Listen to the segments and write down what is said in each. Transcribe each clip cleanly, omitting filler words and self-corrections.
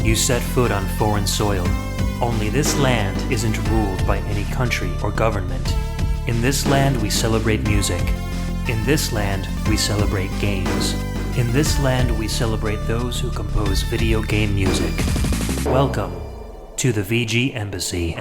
You set foot on foreign soil. Only this land isn't ruled by any country or government. In this land, we celebrate music. In this land, we celebrate games. In this land, we celebrate those who compose video game music. Welcome to the VG Embassy.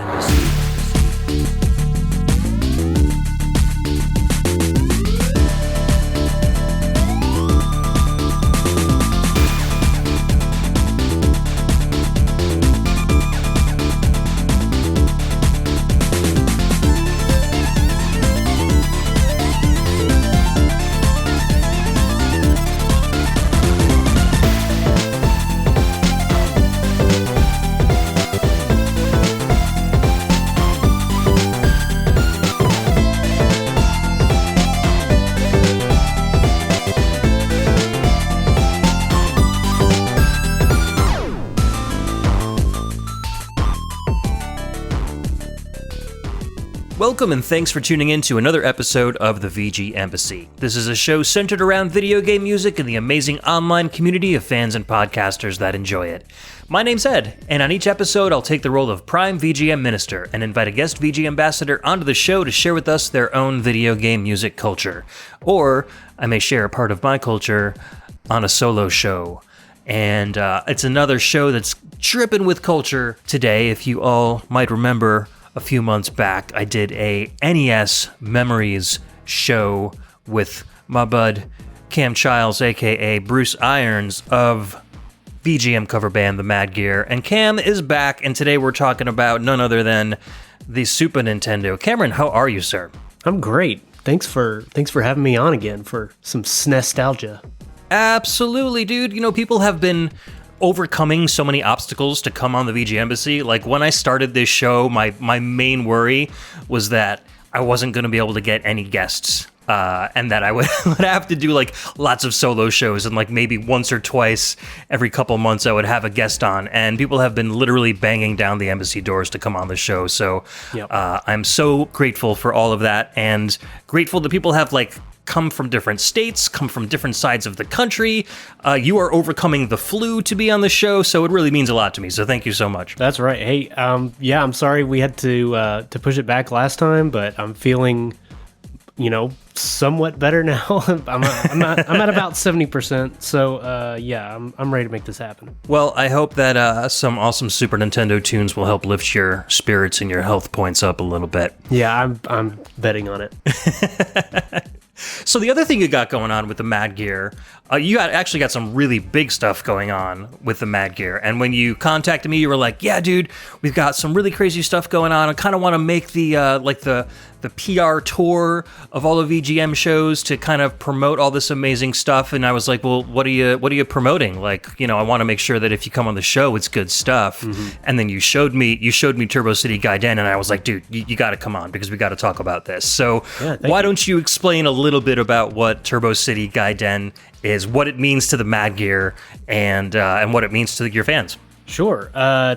Welcome and thanks for tuning in to another episode of the VG Embassy. This is a show centered around video game music and the amazing online community of fans and podcasters that enjoy it. My name's Ed, and on each episode I'll take the role of Prime VGM Minister and invite a guest VG Ambassador onto the show to share with us their own video game music culture. Or I may share a part of my culture on a solo show. And it's another show that's dripping with culture today. If you all might remember, a few months back, I did a NES Memories show with my bud Cam Chiles, aka Bruce Irons of VGM cover band The Mad Gear. And Cam is back, and today we're talking about none other than the Super Nintendo. Cameron, how are you, sir? I'm great. Thanks for having me on again for some SNEStalgia. Absolutely, dude. You know, people have been overcoming so many obstacles to come on the VG Embassy. Like, when I started this show, my main worry was that I wasn't going to be able to get any guests, and that I would have to do like lots of solo shows, and like maybe once or twice every couple months I would have a guest on, and people have been literally banging down the embassy doors to come on the show. So yep. I'm so grateful for all of that, and grateful that people have like come from different states, come from different sides of the country. You are overcoming the flu to be on the show, so it really means a lot to me. So thank you so much. That's right. Hey, yeah, I'm sorry we had to push it back last time, but I'm feeling, somewhat better now. I'm at about 70%. So yeah, I'm ready to make this happen. Well, I hope that some awesome Super Nintendo tunes will help lift your spirits and your health points up a little bit. Yeah, I'm betting on it. So the other thing you got going on with the Mad Gear, you actually got some really big stuff going on with the Mad Gear. And when you contacted me, you were like, "Yeah, dude, we've got some really crazy stuff going on. I kind of want to make the PR tour of all the VGM shows to kind of promote all this amazing stuff." And I was like, "Well, what are you promoting? Like, I want to make sure that if you come on the show, it's good stuff." Mm-hmm. And then you showed me Turbo City Gaiden, and I was like, "Dude, you got to come on because we got to talk about this." So why don't you explain a little bit about what Turbo City Gaiden is, what it means to the Mad Gear, and what it means to your fans? Sure.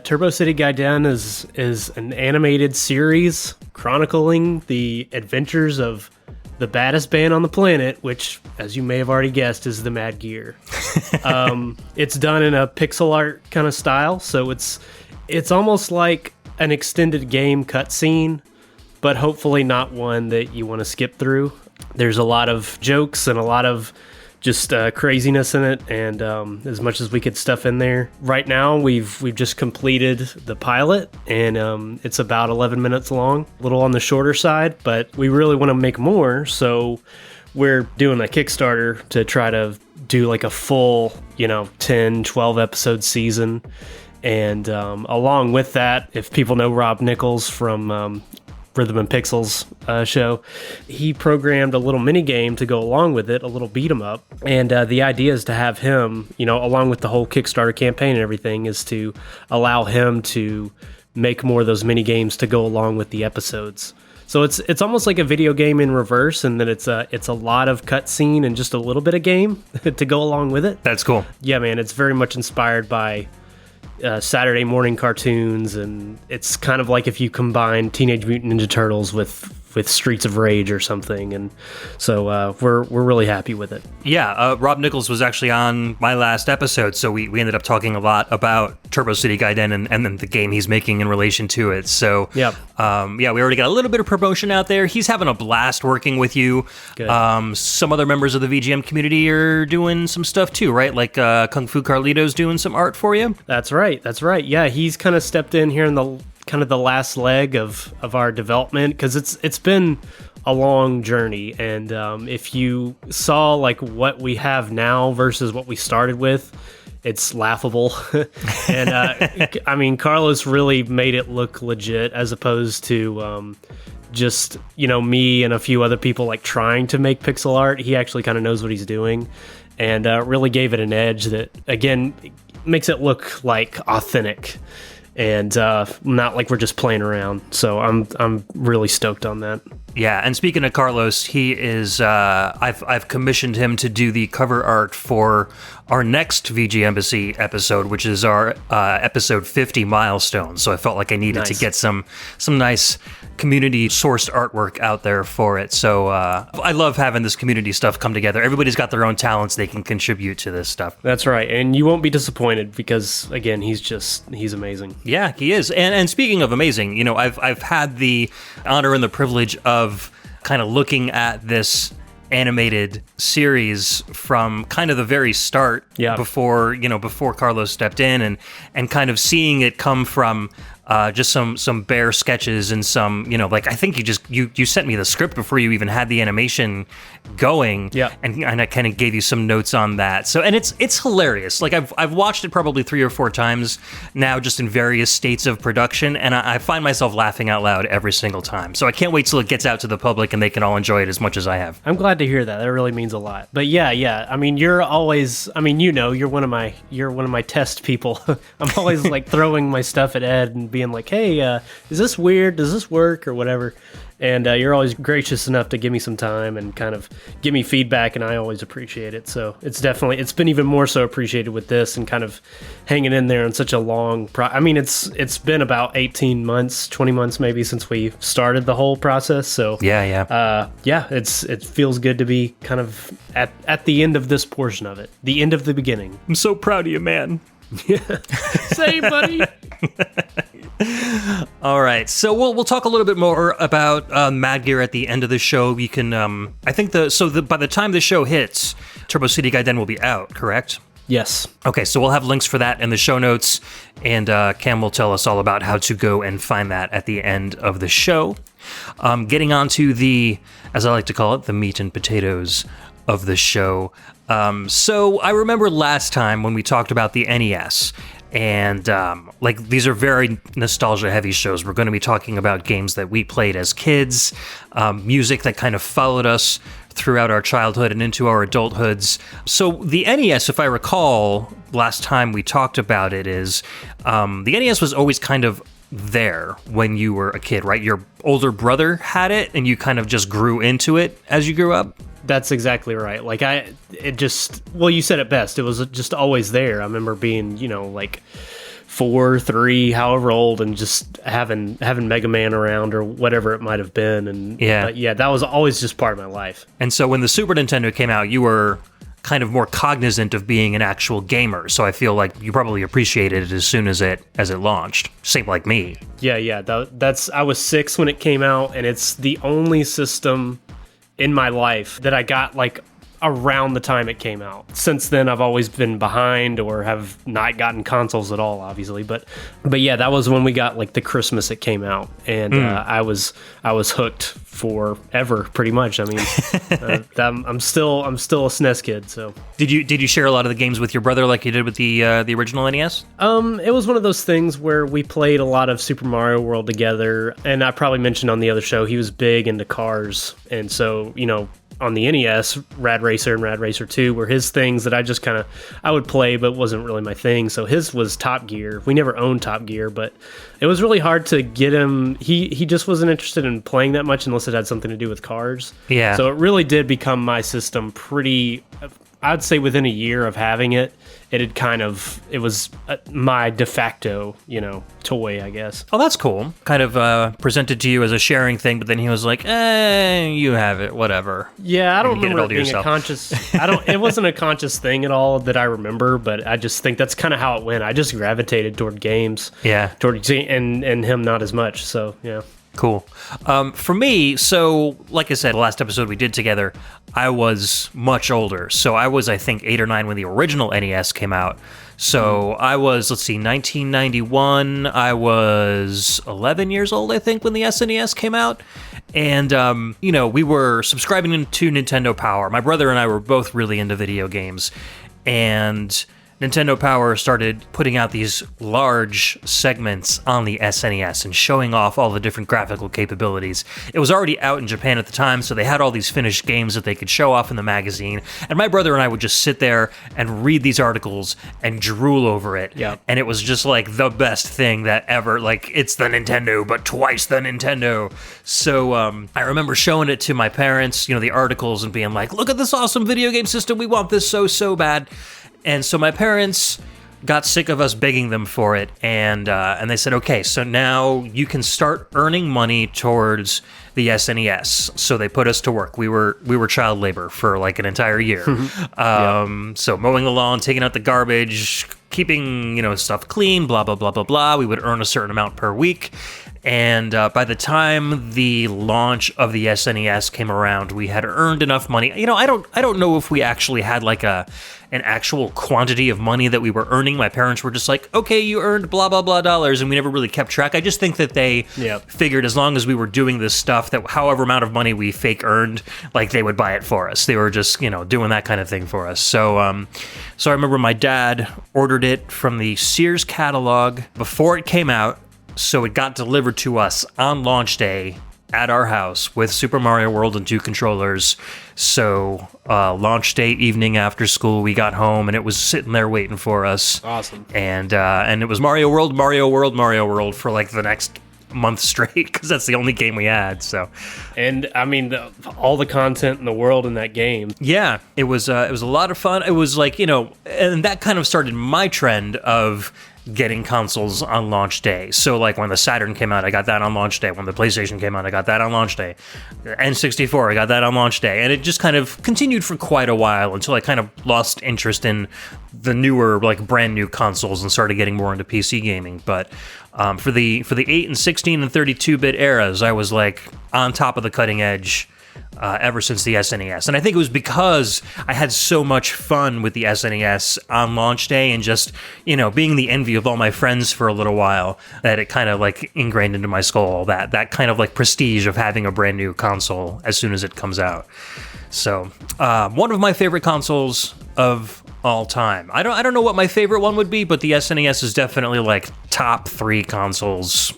Turbo City Gaiden is an animated series chronicling the adventures of the baddest band on the planet, which, as you may have already guessed, is the Mad Gear. It's done in a pixel art kind of style, so it's almost like an extended game cutscene, but hopefully not one that you want to skip through. There's a lot of jokes and a lot of just craziness in it, and as much as we could stuff in there. Right now, we've just completed the pilot, and it's about 11 minutes long, a little on the shorter side, but we really want to make more, so we're doing a Kickstarter to try to do like a full, 10, 12 episode season. And along with that, if people know Rob Nichols from Rhythm and Pixels show, he programmed a little mini game to go along with it, a little beat 'em up. And the idea is to have him, along with the whole Kickstarter campaign and everything, is to allow him to make more of those mini games to go along with the episodes. So it's almost like a video game in reverse, and then it's a lot of cutscene and just a little bit of game to go along with it. That's cool. Yeah, man, it's very much inspired by Saturday morning cartoons, and it's kind of like if you combine Teenage Mutant Ninja Turtles with with Streets of Rage or something, and so we're really happy with it. Yeah, Rob Nichols was actually on my last episode, so we ended up talking a lot about Turbo City Gaiden and then the game he's making in relation to it. So yeah, we already got a little bit of promotion out there. He's having a blast working with you. Good. Some other members of the VGM community are doing some stuff too, right? Like Kung Fu Carlito's doing some art for you. That's right. Yeah, he's kind of stepped in here in the kind of the last leg of our development, because it's been a long journey, and if you saw like what we have now versus what we started with, it's laughable. And I mean, Carlos really made it look legit, as opposed to just, you know, me and a few other people like trying to make pixel art. He actually kind of knows what he's doing, and really gave it an edge that, again, makes it look like authentic and not like we're just playing around. So I'm really stoked on that. Yeah, and speaking of Carlos, he is. I've commissioned him to do the cover art for our next VG Embassy episode, which is our episode 50 milestone. So I felt like I needed to get some nice community sourced artwork out there for it. So I love having this community stuff come together. Everybody's got their own talents they can contribute to this stuff. That's right, and you won't be disappointed because, again, he's amazing. Yeah, he is. And speaking of amazing, you know, I've had the honor and the privilege of kind of looking at this animated series from kind of the very start, before Carlos stepped in, and kind of seeing it come from just some bare sketches and some, you know, like, I think you sent me the script before you even had the animation going, and I kind of gave you some notes on that. So, and it's hilarious. Like, I've watched it probably 3 or 4 times now, just in various states of production, and I find myself laughing out loud every single time. So I can't wait till it gets out to the public and they can all enjoy it as much as I have. I'm glad to hear that. That really means a lot. But yeah. I mean, you're always. I mean, you know, you're one of my test people. I'm always like throwing my stuff at Ed and being like, hey, is this weird? Does this work or whatever? And you're always gracious enough to give me some time and kind of give me feedback, and I always appreciate it. So it's been even more so appreciated with this, and kind of hanging in there on such a long I mean, it's been about 18 months, 20 months maybe since we started the whole process. So it feels good to be kind of at the end of this portion of it, the end of the beginning. I'm so proud of you, man. Yeah. Same, buddy. All right, so we'll talk a little bit more about Mad Gear at the end of the show. You can, I think by the time the show hits, Turbo City Gaiden will be out, correct? Yes. Okay, so we'll have links for that in the show notes, and Cam will tell us all about how to go and find that at the end of the show. Getting on to the, as I like to call it, the meat and potatoes of the show. So I remember last time when we talked about the NES, and like, these are very nostalgia heavy shows. We're going to be talking about games that we played as kids, music that kind of followed us throughout our childhood and into our adulthoods. So the NES, if I recall, last time we talked about it, is the NES was always kind of there when you were a kid, right? Your older brother had it, and you kind of just grew into it as you grew up. That's exactly right. Like, you said it best. It was just always there. I remember being, you know, like 4, 3, however old, and just having Mega Man around or whatever it might have been. And that was always just part of my life. And so when the Super Nintendo came out, you were kind of more cognizant of being an actual gamer. So I feel like you probably appreciated it as soon as it launched. Same like me. Yeah. I was 6 when it came out, and it's the only system in my life that I got like around the time it came out. Since then, I've always been behind or have not gotten consoles at all, obviously. But yeah, that was when we got like the Christmas it came out, and I was hooked forever, pretty much. I mean, I'm still a SNES kid. So did you share a lot of the games with your brother like you did with the original NES? It was one of those things where we played a lot of Super Mario World together, and I probably mentioned on the other show he was big into cars, and so, you know, on the NES, Rad Racer and Rad Racer 2 were his things that I would play, but wasn't really my thing. So his was Top Gear. We never owned Top Gear, but it was really hard to get him. He just wasn't interested in playing that much unless it had something to do with cars. Yeah. So it really did become my system pretty I'd say within a year of having it, it was my de facto, toy, I guess. Oh, that's cool. Kind of presented to you as a sharing thing, but then he was like, you have it, whatever. Yeah, I don't remember it being a conscious... It wasn't a conscious thing at all that I remember, but I just think that's kind of how it went. I just gravitated toward games. Yeah. And him not as much, so, yeah. Cool. For me, so like I said, last episode we did together, I was much older. So I was, I think, 8 or 9 when the original NES came out. So I was, 1991. I was 11 years old, I think, when the SNES came out. And, we were subscribing to Nintendo Power. My brother and I were both really into video games. And Nintendo Power started putting out these large segments on the SNES and showing off all the different graphical capabilities. It was already out in Japan at the time, so they had all these finished games that they could show off in the magazine. And my brother and I would just sit there and read these articles and drool over it. Yep. And it was just like the best thing that ever, like, it's the Nintendo, but twice the Nintendo. So I remember showing it to my parents, the articles, and being like, look at this awesome video game system. We want this so bad. And so my parents got sick of us begging them for it, and they said, okay, so now you can start earning money towards the SNES. So they put us to work. We were child labor for like an entire year. So mowing the lawn, taking out the garbage, keeping stuff clean, blah blah blah blah blah. We would earn a certain amount per week. And by the time the launch of the SNES came around, we had earned enough money. I don't know if we actually had like an actual quantity of money that we were earning. My parents were just like, okay, you earned blah, blah, blah dollars, and we never really kept track. I just think that they figured as long as we were doing this stuff, that however amount of money we fake earned, like they would buy it for us. They were just, doing that kind of thing for us. So I remember my dad ordered it from the Sears catalog before it came out. So it got delivered to us on launch day at our house with Super Mario World and 2 controllers. So launch day evening after school, we got home and it was sitting there waiting for us. Awesome. And it was Mario World for like the next month straight, because that's the only game we had. So, and I mean, all the content in the world in that game. Yeah, it was a lot of fun. It was like, and that kind of started my trend of getting consoles on launch day. So like when the Saturn came out, I got that on launch day. When the PlayStation came out, I got that on launch day. The N64, I got that on launch day. And it just kind of continued for quite a while until I kind of lost interest in the newer, like brand new consoles and started getting more into PC gaming. But for the 8 and 16 and 32-bit eras, I was like on top of the cutting edge ever since the SNES. And I think it was because I had so much fun with the SNES on launch day and just, being the envy of all my friends for a little while, that it kind of like ingrained into my skull, that kind of like prestige of having a brand new console as soon as it comes out. So one of my favorite consoles of all time. I don't know what my favorite one would be, but the SNES is definitely like top 3 consoles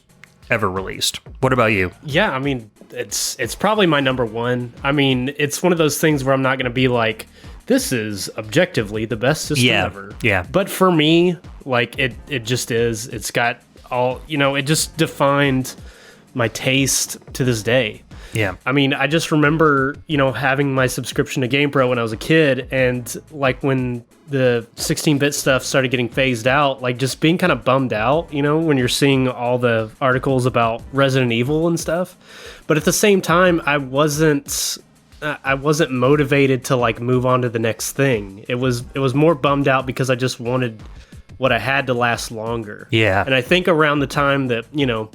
ever released. What about you? Yeah, I mean, it's probably my number one. I mean, it's one of those things where I'm not going to be like, this is objectively the best system ever. Yeah. But for me, like it just is. It's got all, it just defined my taste to this day. Yeah. I mean, I just remember, having my subscription to GamePro when I was a kid, and like when the 16-bit stuff started getting phased out, like just being kind of bummed out, when you're seeing all the articles about Resident Evil and stuff. But at the same time, I wasn't motivated to like move on to the next thing. It was more bummed out because I just wanted what I had to last longer. Yeah. And I think around the time that,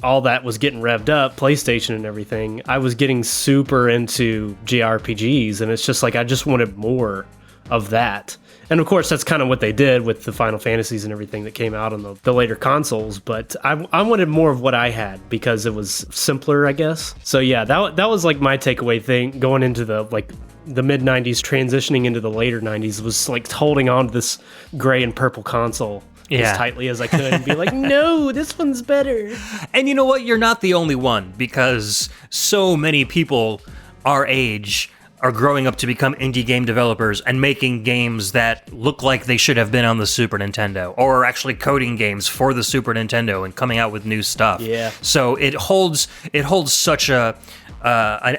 all that was getting revved up, PlayStation and everything, I was getting super into JRPGs, and it's just like I just wanted more of that. And of course, that's kind of what they did with the Final Fantasies and everything that came out on the later consoles. But I wanted more of what I had because it was simpler, I guess. So yeah, that was like my takeaway thing going into the mid 90s, transitioning into the later 90s, was like holding on to this gray and purple console as tightly as I could and be like, no, this one's better. And you know what? You're not the only one, because so many people our age are growing up to become indie game developers and making games that look like they should have been on the Super Nintendo, or are actually coding games for the Super Nintendo and coming out with new stuff. Yeah. So it holds such an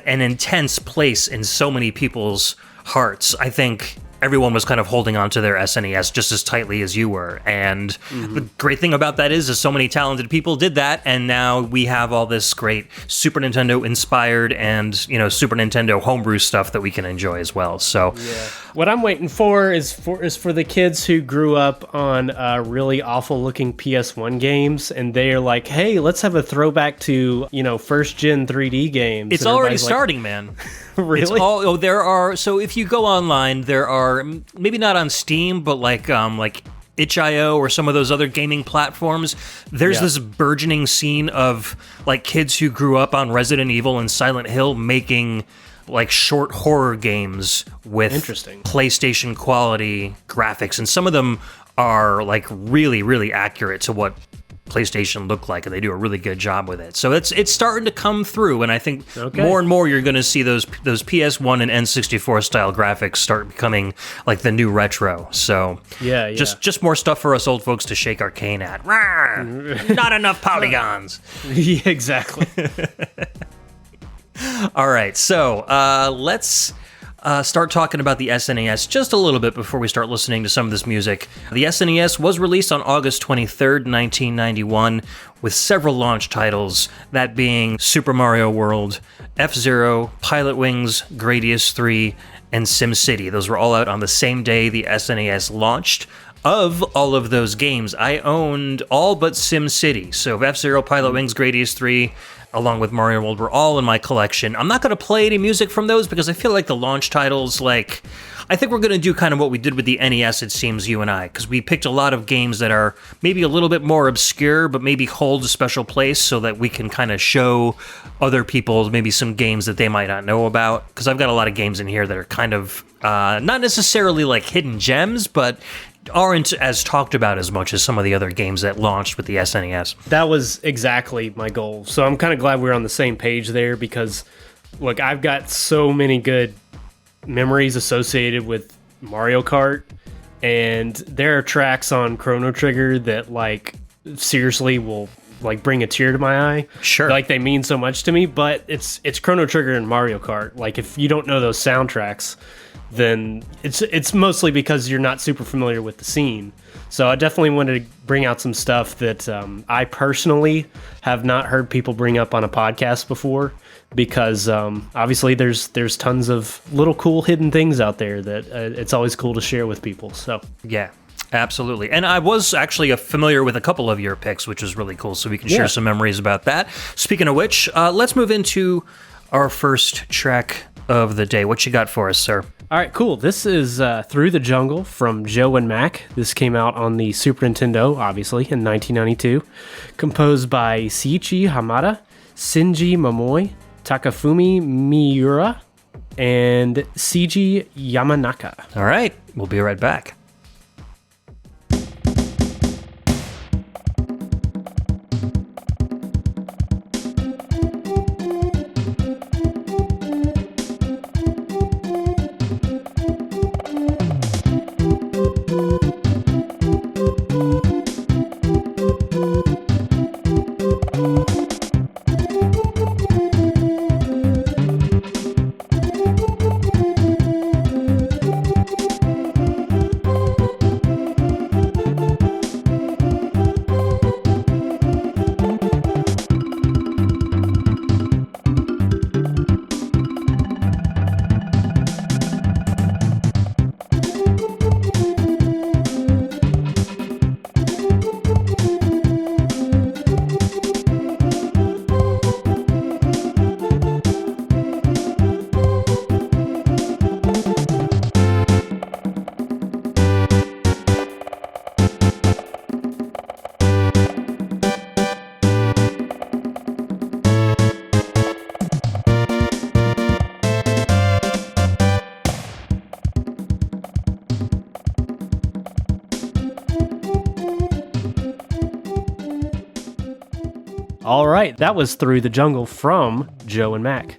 intense place in so many people's hearts. I think everyone was kind of holding on to their SNES just as tightly as you were. And the great thing about that is so many talented people did that, and now we have all this great Super Nintendo inspired and, Super Nintendo homebrew stuff that we can enjoy as well. So what I'm waiting for is for the kids who grew up on really awful looking PS1 games, and they're like, hey, let's have a throwback to, first gen 3D games. It's already starting, man. Really? So if you go online, there are, maybe not on Steam, but like itch.io or some of those other gaming platforms, there's this burgeoning scene of like kids who grew up on Resident Evil and Silent Hill making like short horror games with PlayStation quality graphics, and some of them are like really, really accurate to what PlayStation looked like, and they do a really good job with it. So it's starting to come through, and I think more and more you're going to see those PS1 and N64 style graphics start becoming like the new retro. So just more stuff for us old folks to shake our cane at. Not enough polygons. Yeah, exactly. All right, so let's start talking about the SNES just a little bit before we start listening to some of this music. The SNES was released on August 23rd, 1991, with several launch titles, that being Super Mario World, F-Zero, Pilot Wings, Gradius 3, and SimCity. Those were all out on the same day the SNES launched. Of all of those games, I owned all but SimCity. So F-Zero, Pilot Wings, Gradius 3, along with Mario World, were all in my collection. I'm not going to play any music from those because I feel like the launch titles, I think we're going to do kind of what we did with the NES, it seems, you and I, because we picked a lot of games that are maybe a little bit more obscure, but maybe hold a special place so that we can kind of show other people maybe some games that they might not know about, because I've got a lot of games in here that are kind of not necessarily like hidden gems, but aren't as talked about as much as some of the other games that launched with the SNES. That was exactly my goal. So I'm kind of glad we're on the same page there, because, look, I've got so many good memories associated with Mario Kart, and there are tracks on Chrono Trigger that, seriously will, bring a tear to my eye. Sure. They mean so much to me, but it's Chrono Trigger and Mario Kart. If you don't know those soundtracks, then it's mostly because you're not super familiar with the scene. So I definitely wanted to bring out some stuff that I personally have not heard people bring up on a podcast before, because obviously there's tons of little cool hidden things out there that it's always cool to share with people. So yeah, absolutely. And I was actually familiar with a couple of your picks, which was really cool, so we can share some memories about that. Speaking of which, let's move into our first track of the day. What you got for us, sir? All right, cool. This is Through the Jungle from Joe and Mac. This came out on the Super Nintendo, obviously, in 1992. Composed by Seiichi Hamada, Shinji Momoi, Takafumi Miura, and Seiji Yamanaka. All right, we'll be right back. All right, that was Through the Jungle from Joe and Mac.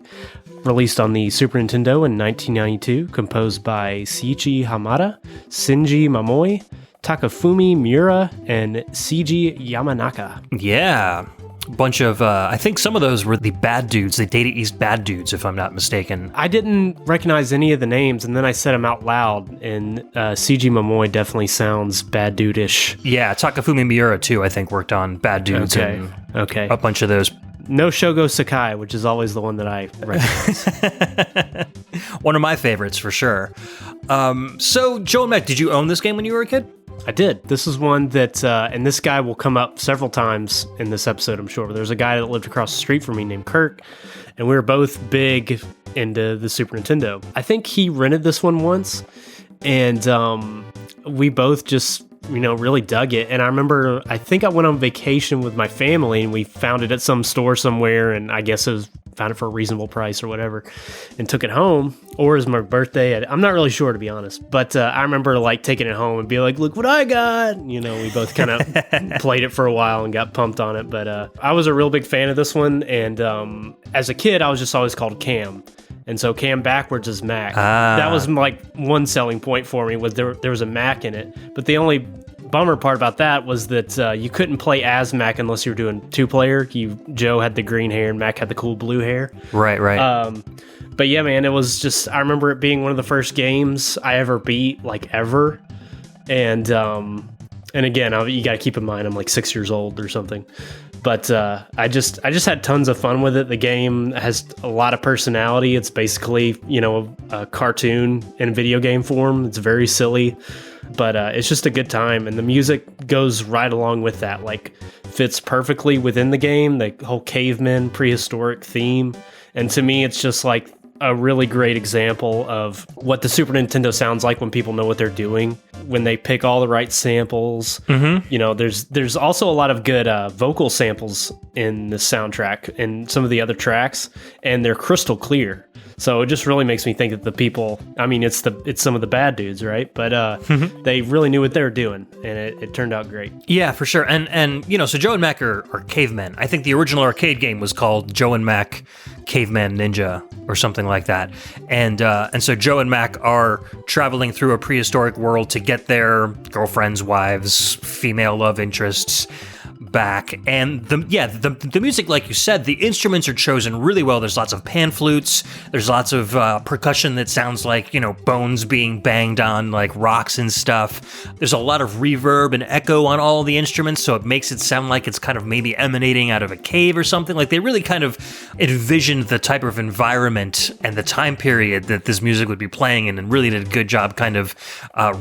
Released on the Super Nintendo in 1992, composed by Seiichi Hamada, Shinji Momoi, Takafumi Miura, and Seiji Yamanaka. Yeah. A bunch of, I think some of those were the bad dudes, the Data East bad dudes, if I'm not mistaken. I didn't recognize any of the names, and then I said them out loud, and CG Momoy definitely sounds bad dude-ish. Yeah, Takafumi Miura, too, I think, worked on bad dudes and a bunch of those. No Shogo Sakai, which is always the one that I recognize. One of my favorites, for sure. So, Joe and Mac, did you own this game when you were a kid? I did. This is one that, and this guy will come up several times in this episode, I'm sure. There's a guy that lived across the street from me named Kirk, and we were both big into the Super Nintendo. I think he rented this one once, and we both just, really dug it. And I remember, I think I went on vacation with my family, and we found it at some store somewhere, and I guess found it for a reasonable price or whatever, and took it home, or as my birthday. I'm not really sure, to be honest, but I remember taking it home and be like, look what I got. We both kind of played it for a while and got pumped on it. But I was a real big fan of this one, and as a kid, I was just always called Cam. And so Cam backwards is Mac. That was one selling point for me, was there was a Mac in it. But the only bummer part about that was that you couldn't play as Mac unless you were doing 2-player. Joe had the green hair and Mac had the cool blue hair. Right. But yeah, man, it was just, I remember it being one of the first games I ever beat, ever. And again, you got to keep in mind, I'm 6 years old or something. But I just had tons of fun with it. The game has a lot of personality. It's basically, a cartoon in video game form. It's very silly, but it's just a good time. And the music goes right along with that, fits perfectly within the game, the whole caveman prehistoric theme. And to me, it's just a really great example of what the Super Nintendo sounds like when people know what they're doing, when they pick all the right samples. Mm-hmm. There's also a lot of good vocal samples in the soundtrack and some of the other tracks, and they're crystal clear. So it just really makes me think that the people, it's some of the bad dudes, right? But they really knew what they were doing, and it turned out great. Yeah, for sure. And so Joe and Mac are cavemen. I think the original arcade game was called Joe and Mac Caveman Ninja or something like that. And so Joe and Mac are traveling through a prehistoric world to get their girlfriends, wives, female love interests back. And the music, like you said, the instruments are chosen really well. There's lots of pan flutes. There's lots of percussion that sounds like, bones being banged on rocks and stuff. There's a lot of reverb and echo on all the instruments, so it makes it sound like it's kind of maybe emanating out of a cave or something. They really kind of envisioned the type of environment and the time period that this music would be playing in, and really did a good job kind of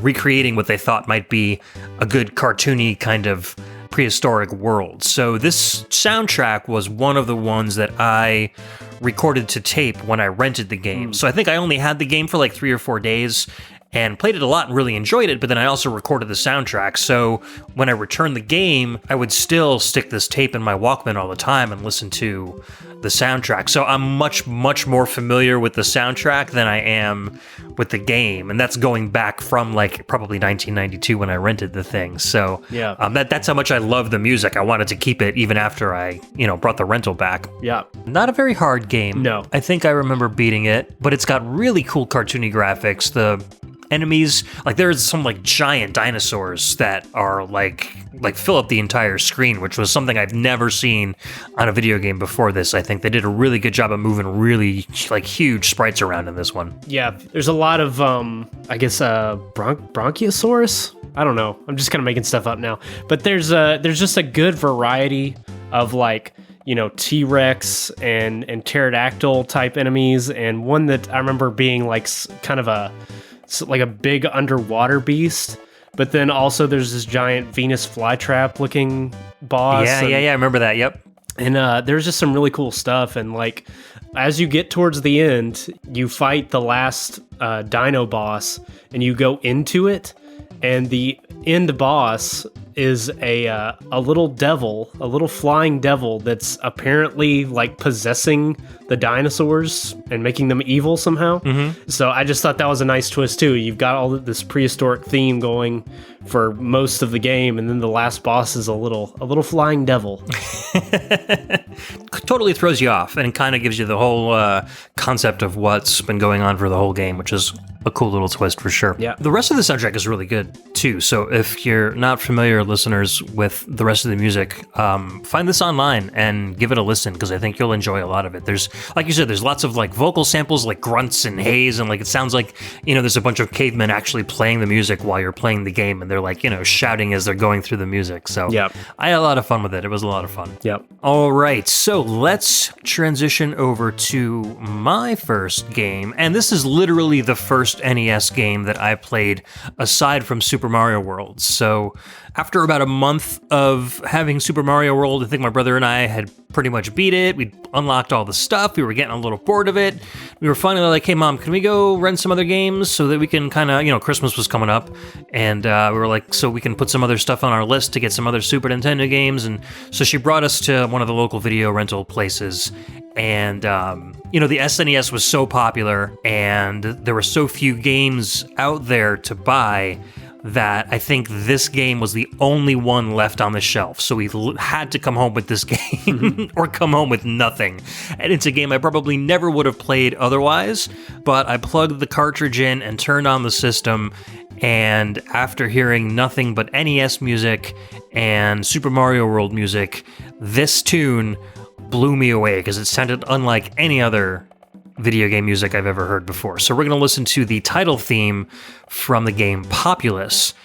recreating what they thought might be a good cartoony kind of prehistoric world. So this soundtrack was one of the ones that I recorded to tape when I rented the game. So I think I only had the game for 3 or 4 days and played it a lot and really enjoyed it, but then I also recorded the soundtrack. So when I returned the game, I would still stick this tape in my Walkman all the time and listen to the soundtrack. So I'm much, much more familiar with the soundtrack than I am with the game. And that's going back from probably 1992 when I rented the thing. So yeah, that's how much I love the music. I wanted to keep it even after I, brought the rental back. Yeah. Not a very hard game. No. I think I remember beating it, but it's got really cool cartoony graphics. The enemies, there's some giant dinosaurs that are fill up the entire screen, which was something I've never seen on a video game before this. I think they did a really good job of moving really huge sprites around in this one. Yeah, there's a lot of Bronchiosaurus. I don't know. I'm just kind of making stuff up now, but there's just a good variety of T-Rex and pterodactyl type enemies, and one that I remember being kind of a big underwater beast. But then also there's this giant Venus flytrap looking boss. Yeah, I remember that. Yep. And there's just some really cool stuff. And as you get towards the end, you fight the last dino boss, and you go into it, and the end boss is a little devil, a little flying devil that's apparently possessing the dinosaurs and making them evil somehow. Mm-hmm. So I just thought that was a nice twist too. You've got all this prehistoric theme going for most of the game, and then the last boss is a little flying devil. Totally throws you off, and kind of gives you the whole concept of what's been going on for the whole game, which is a cool little twist for sure. Yeah. The rest of the soundtrack is really good too. So if you're not familiar, listeners, with the rest of the music, find this online and give it a listen, because I think you'll enjoy a lot of it. There's, like you said, there's lots of like vocal samples, like grunts and haze, and like it sounds like, there's a bunch of cavemen actually playing the music while you're playing the game, and they're like, shouting as they're going through the music. So Yep. I had a lot of fun with it. It was a lot of fun. Yep. All right, so let's transition over to my first game, and this is literally the first NES game that I played aside from Super Mario World. So after about a month of having Super Mario World, I think my brother and I had pretty much beat it. We'd unlocked all the stuff. We were getting a little bored of it. We were finally like, hey, Mom, can we go rent some other games so that we can kind of, Christmas was coming up. And we were like, so we can put some other stuff on our list to get some other Super Nintendo games. And so she brought us to one of the local video rental places. And, the SNES was so popular and there were so few games out there to buy that I think this game was the only one left on the shelf. So we had to come home with this game or come home with nothing. And it's a game I probably never would have played otherwise, but I plugged the cartridge in and turned on the system. And after hearing nothing but NES music and Super Mario World music, this tune blew me away because it sounded unlike any other video game music I've ever heard before. So we're going to listen to the title theme from the game Populous.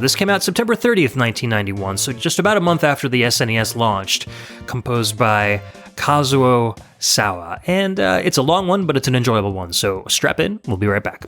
This came out September 30th, 1991, so just about a month after the SNES launched, composed by Kazuo Sawa. And it's a long one, but it's an enjoyable one, so strap in, we'll be right back.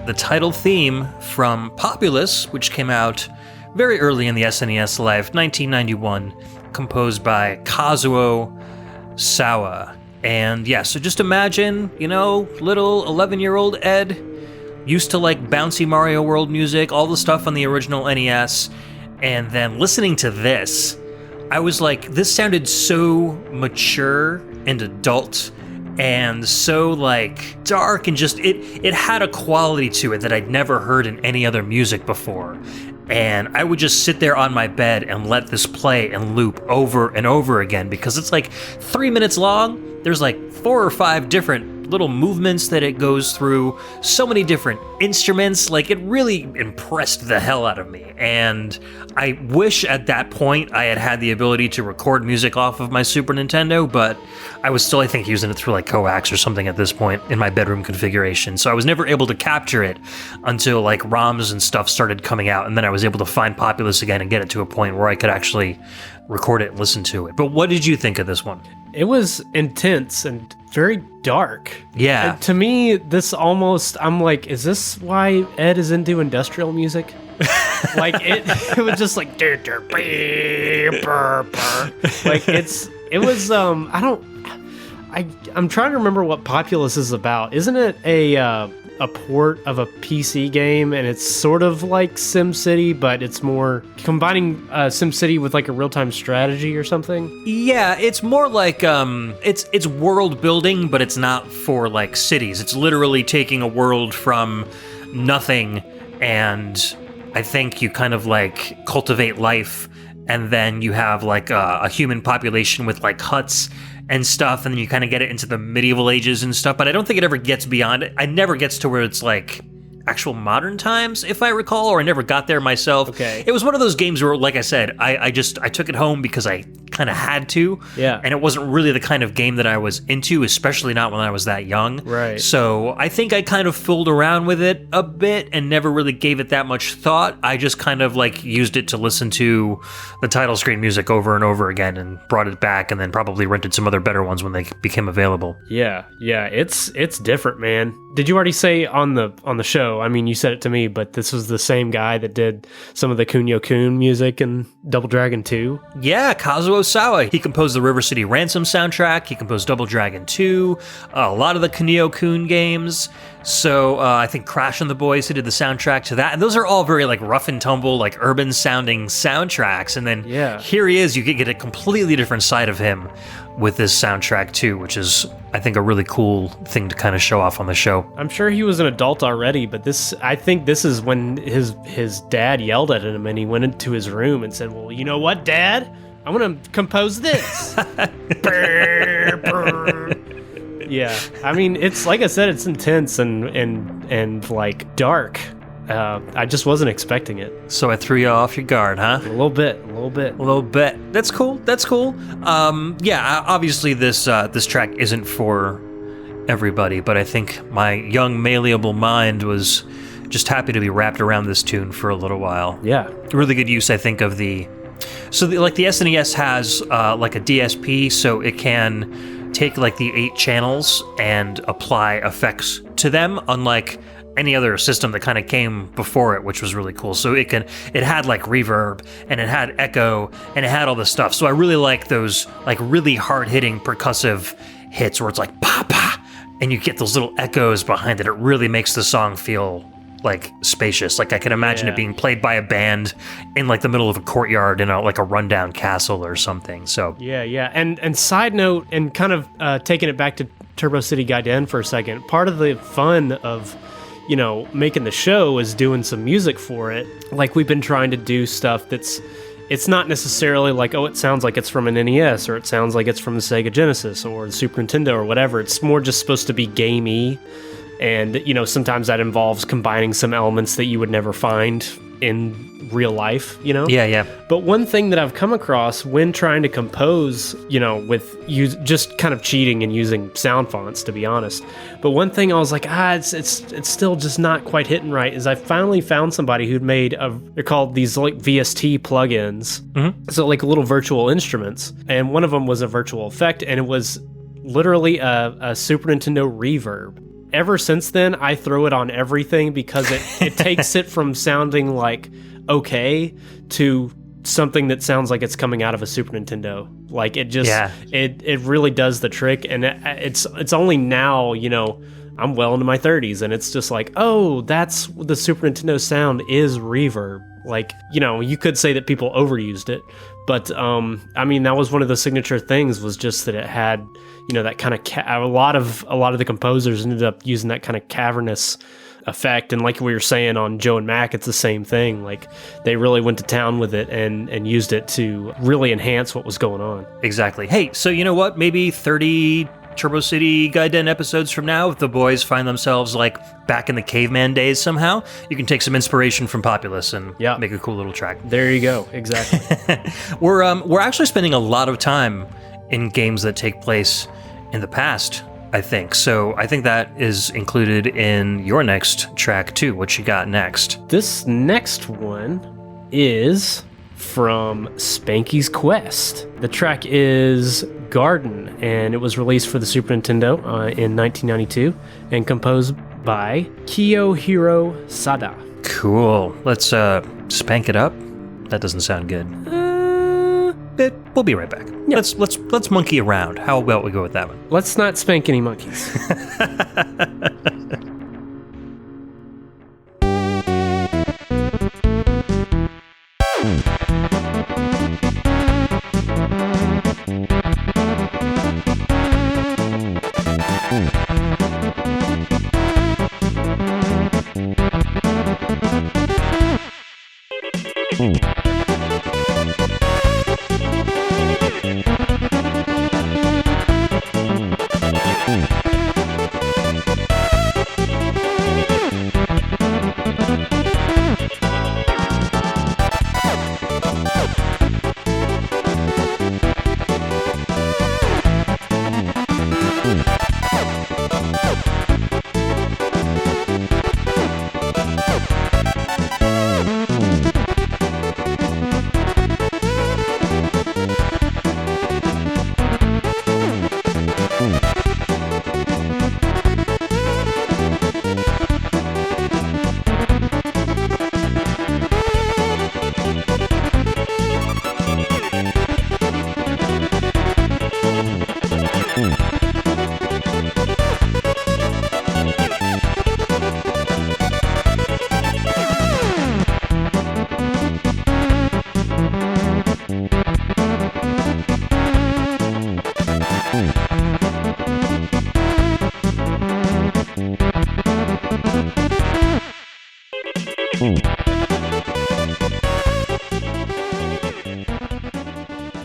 the title theme from Populous, which came out very early in the SNES life, 1991, composed by Kazuo Sawa. And yeah, so just imagine, little 11-year-old Ed used to like bouncy Mario World music, all the stuff on the original NES, and then listening to this, I was like, this sounded so mature and adult and so like dark, and just it had a quality to it that I'd never heard in any other music before. And I would just sit there on my bed and let this play and loop over and over again, because it's like 3 minutes long. There's like 4 or 5 different little movements that it goes through, so many different instruments. Like, it really impressed the hell out of me. And I wish at that point I had the ability to record music off of my Super Nintendo, but I was still, I think, using it through like coax or something at this point in my bedroom configuration. So I was never able to capture it until like ROMs and stuff started coming out, and then I was able to find Populous again and get it to a point where I could actually record it and listen to it. But what did you think of this one? It was intense and very dark. Yeah. And to me, this almost, I'm like, is this why Ed is into industrial music? Like, it was just like, I'm trying to remember what Populous is about. Isn't it a port of a PC game, and it's sort of like SimCity, but it's more combining SimCity with like a real-time strategy or something? Yeah, it's more like it's world building, but it's not for like cities. It's literally taking a world from nothing, and I think you kind of like cultivate life, and then you have like a human population with like huts and stuff, and then you kind of get it into the medieval ages and stuff, but I don't think it ever gets beyond it. It never gets to where it's like actual modern times, if I recall, or I never got there myself. Okay. It was one of those games where, like I said, I took it home because I kind of had to. Yeah. And it wasn't really the kind of game that I was into, especially not when I was that young. Right. So I think I kind of fooled around with it a bit and never really gave it that much thought. I just kind of like used it to listen to the title screen music over and over again, and brought it back, and then probably rented some other better ones when they became available. Yeah, it's different, man. Did you already say on the show? I mean, you said it to me, but this was the same guy that did some of the Kunio-kun music in Double Dragon 2? Yeah, Kazuo Sawa. He composed the River City Ransom soundtrack. He composed Double Dragon 2, a lot of the Kunio-kun games. So I think Crash and the Boys, who did the soundtrack to that. And those are all very like rough and tumble, like urban sounding soundtracks. And then here he is, you get a completely different side of him with this soundtrack too, which is, I think, a really cool thing to kind of show off on the show. I'm sure he was an adult already, but I think this is when his dad yelled at him, and he went into his room and said, "Well, you know what, Dad? I want to compose this." Yeah, I mean, it's like I said, it's intense and like dark. I just wasn't expecting it. So I threw you off your guard, huh? A little bit. That's cool. Yeah, obviously this track isn't for everybody, but I think my young malleable mind was just happy to be wrapped around this tune for a little while. Yeah. Really good use, I think, of the SNES has like a DSP, so it can take like the 8 channels and apply effects to them, unlike any other system that kind of came before it, which was really cool. So it had like reverb, and it had echo, and it had all this stuff. So I really like those like really hard-hitting percussive hits where it's like pa pa, and you get those little echoes behind it. It really makes the song feel like spacious. Like I can imagine it being played by a band in like the middle of a courtyard in like a rundown castle or something. So yeah. And side note, and kind of taking it back to Turbo City Gaiden for a second, part of the fun of making the show is doing some music for it. Like, we've been trying to do stuff it's not necessarily like, oh, it sounds like it's from an NES, or it sounds like it's from the Sega Genesis or the Super Nintendo or whatever. It's more just supposed to be gamey. And, sometimes that involves combining some elements that you would never find in real life, Yeah. But one thing that I've come across when trying to compose, with just kind of cheating and using sound fonts, to be honest. But one thing I was like, it's still just not quite hitting right, is I finally found somebody who'd made they're called these like VST plugins. Mm-hmm. So like little virtual instruments. And one of them was a virtual effect, and it was literally a Super Nintendo reverb. ever since then, I throw it on everything because it takes it from sounding like okay to something that sounds like it's coming out of a Super Nintendo. Like it just, it really does the trick. And it's only now, I'm well into my 30s, and it's just like, oh, that's the Super Nintendo sound is reverb. Like, you could say that people overused it, but I mean, that was one of the signature things, was just that it had, that kind of a lot of the composers ended up using that kind of cavernous effect. And like we were saying on Joe and Mac, it's the same thing. Like they really went to town with it and used it to really enhance what was going on. Exactly. Hey, so you know what? Maybe 30 Turbo City Gaiden episodes from now, if the boys find themselves like back in the caveman days somehow, you can take some inspiration from Populous and make a cool little track. There you go. Exactly. We're actually spending a lot of time in games that take place in the past, I think. So I think that is included in your next track too. What you got next? This next one is from Spanky's Quest. The track is Garden, and it was released for the Super Nintendo in 1992 and composed by Kiyohiro Sada. Cool. Let's spank it up. That doesn't sound good. We'll be right back. Yep. Let's monkey around. How about we go with that one? Let's not spank any monkeys.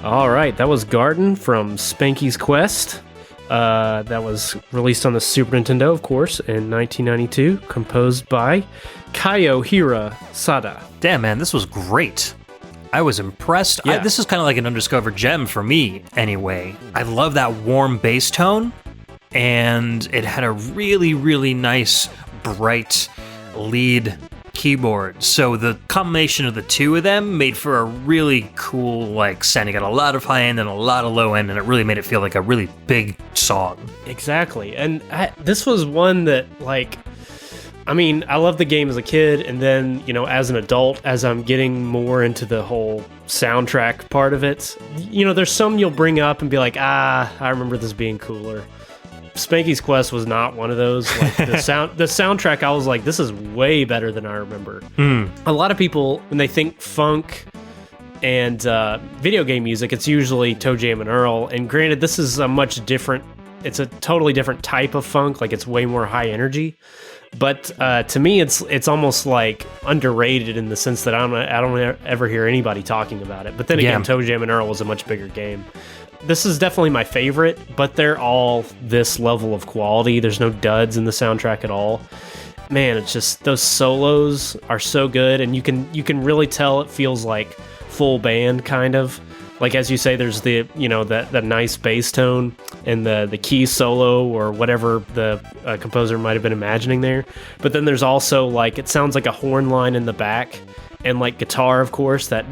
All right, that was Garden from Spanky's Quest. That was released on the Super Nintendo, of course, in 1992, composed by Kiyohiro Sada. Damn, man, this was great. I was impressed. Yeah. This is kind of like an undiscovered gem for me, anyway. I love that warm bass tone, and it had a really, really nice, bright lead keyboard. So the combination of the two of them made for a really cool, like, sound. You got a lot of high end and a lot of low end, and it really made it feel like a really big song. Exactly. And this was one that, like, I mean, I loved the game as a kid, and then, as an adult, as I'm getting more into the whole soundtrack part of it, there's some you'll bring up and be like, I remember this being cooler. Spanky's Quest was not one of those. Like the soundtrack, I was like, this is way better than I remember. A lot of people, when they think funk and video game music, it's usually Toe Jam and Earl. And granted, this is a much different, it's a totally different type of funk. Like it's way more high energy. But to me, it's almost like underrated in the sense that I don't ever hear anybody talking about it. But then again, Toe Jam and Earl was a much bigger game. This is definitely my favorite, but they're all this level of quality. There's no duds in the soundtrack at all. Man, it's just those solos are so good, and you can really tell it feels like full band kind of. Like as you say, there's the that nice bass tone and the key solo or whatever the composer might have been imagining there. But then there's also like it sounds like a horn line in the back, and like guitar, of course. That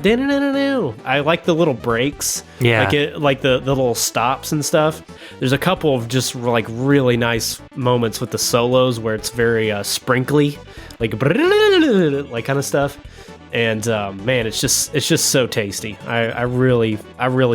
I like the little breaks, like the little stops and stuff. There's a couple of just like really nice moments with the solos where it's very sprinkly, like kind of stuff. And man, it's just so tasty. I really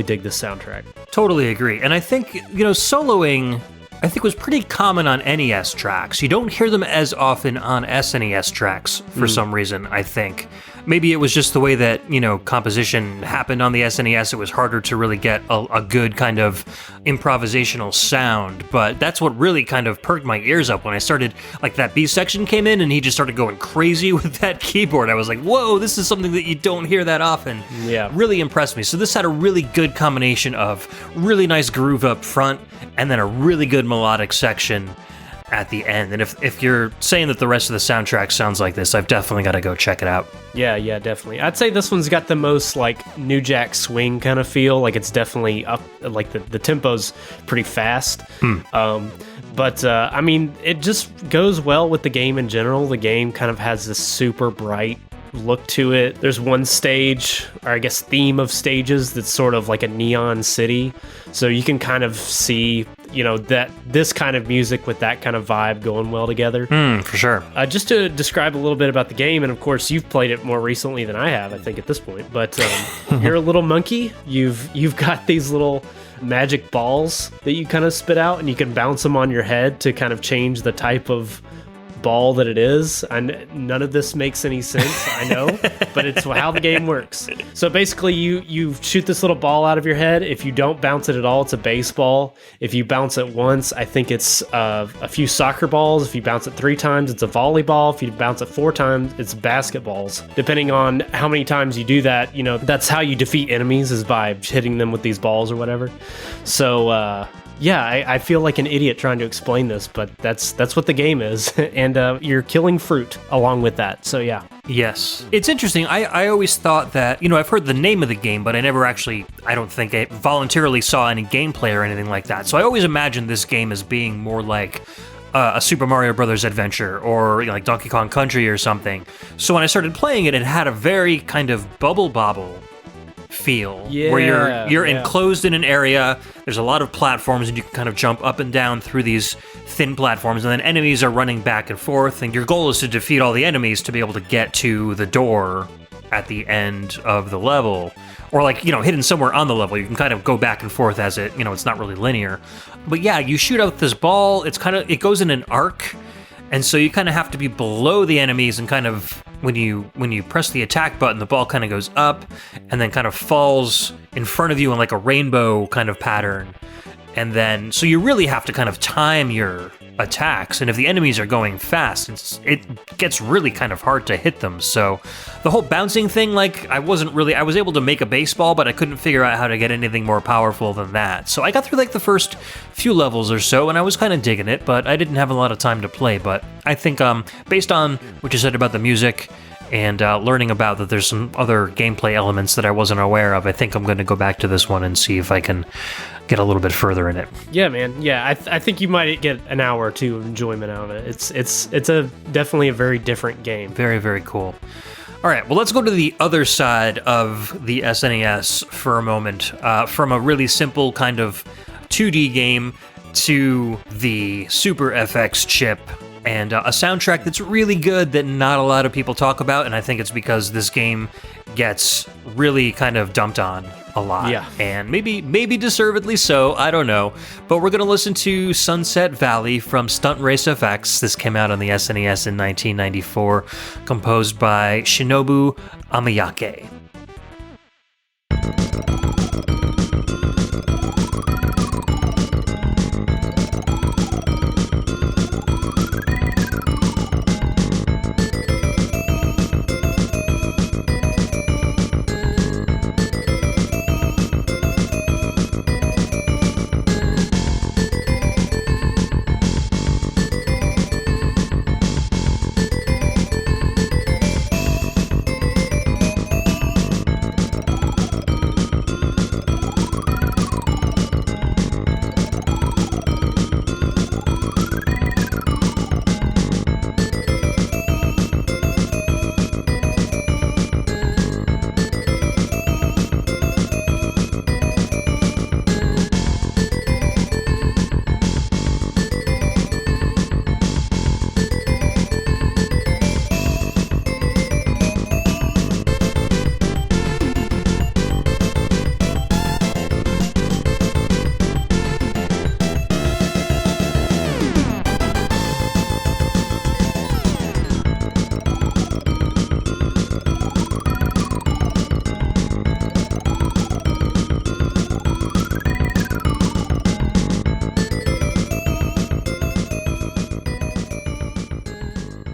dig this soundtrack. Totally agree. And I think, soloing, I think, was pretty common on NES tracks. You don't hear them as often on SNES tracks for some reason, I think. Maybe it was just the way that, composition happened on the SNES. It was harder to really get a good kind of improvisational sound. But that's what really kind of perked my ears up when I started, like that B section came in and he just started going crazy with that keyboard. I was like, whoa, this is something that you don't hear that often. Yeah. Really impressed me. So this had a really good combination of really nice groove up front and then a really good melodic section at the end. And if you're saying that the rest of the soundtrack sounds like this, I've definitely got to go check it out. Yeah, definitely. I'd say this one's got the most like New Jack Swing kind of feel. Like it's definitely up, like the tempo's pretty fast. But I mean, it just goes well with the game in general. The game kind of has this super bright look to it. There's one stage, or I guess theme of stages, that's sort of like a neon city. So you can kind of see, that this kind of music with that kind of vibe going well together. For sure. Just to describe a little bit about the game, and of course you've played it more recently than I have, I think, at this point. But you're a little monkey. You've got these little magic balls that you kind of spit out, and you can bounce them on your head to kind of change the type of ball that it is. And none of this makes any sense, I know, but it's how the game works. So basically you shoot this little ball out of your head. If you don't bounce it at all, it's a baseball. If you bounce it once, I think it's a few soccer balls. If you bounce it 3 times, it's a volleyball. If you bounce it 4 times, it's basketballs. Depending on how many times you do that, that's how you defeat enemies, is by hitting them with these balls or whatever. So yeah, I feel like an idiot trying to explain this, but that's what the game is, and you're killing fruit along with that, so yeah. Yes. It's interesting. I always thought that, I've heard the name of the game, but I never actually, I don't think I voluntarily saw any gameplay or anything like that, so I always imagined this game as being more like a Super Mario Brothers adventure, or like Donkey Kong Country or something. So when I started playing it, it had a very kind of bubble bobble feel, where you're enclosed in an area. There's a lot of platforms, and you can kind of jump up and down through these thin platforms, and then enemies are running back and forth, and your goal is to defeat all the enemies to be able to get to the door at the end of the level, or like, hidden somewhere on the level. You can kind of go back and forth as it, it's not really linear. But yeah, you shoot out this ball, it goes in an arc, and so you kind of have to be below the enemies, and kind of when you press the attack button, the ball kind of goes up and then kind of falls in front of you in like a rainbow kind of pattern. And then, so you really have to kind of time your attacks, and if the enemies are going fast, it gets really kind of hard to hit them. So the whole bouncing thing, like, I was able to make a baseball, but I couldn't figure out how to get anything more powerful than that. So I got through like the first few levels or so, and I was kind of digging it, but I didn't have a lot of time to play. But I think based on what you said about the music and learning about that there's some other gameplay elements that I wasn't aware of, I think I'm going to go back to this one and see if I can get a little bit further in it. Yeah, man. Yeah, I think you might get an hour or two of enjoyment out of it. It's definitely a very different game. Very, very cool. All right, well, let's go to the other side of the SNES for a moment. From a really simple kind of 2D game to the Super FX chip, and a soundtrack that's really good that not a lot of people talk about, and I think it's because this game gets really kind of dumped on a lot. Yeah. And maybe deservedly so, I don't know. But we're going to listen to Sunset Valley from Stunt Race FX. This came out on the SNES in 1994, composed by Shinobu Amiyake.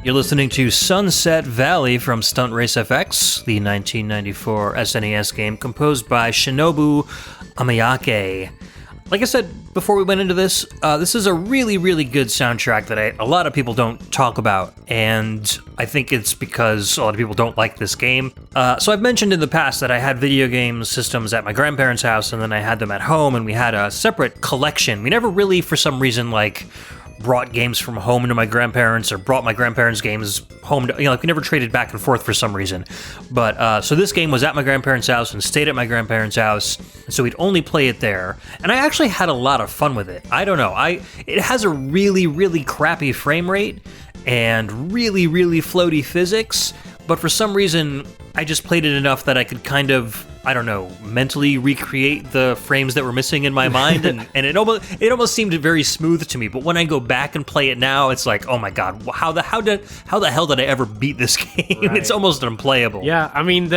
You're listening to Sunset Valley from Stunt Race FX, the 1994 SNES game composed by Shinobu Amiyake. Like I said before we went into this, this is a really, really good soundtrack that a lot of people don't talk about, and I think it's because a lot of people don't like this game. So I've mentioned in the past that I had video game systems at my grandparents' house, and then I had them at home, and we had a separate collection. We never really, for some reason, brought games from home to my grandparents or brought my grandparents' games home to, we never traded back and forth for some reason. But, so this game was at my grandparents' house and stayed at my grandparents' house, so we'd only play it there. And I actually had a lot of fun with it. I don't know, it has a really, really crappy frame rate and really, really floaty physics, but for some reason, I just played it enough that I could kind of, mentally recreate the frames that were missing in my mind, and it almost seemed very smooth to me. But when I go back and play it now, it's like, oh my god, how the hell did I ever beat this game? Right. It's almost unplayable. Yeah, I mean,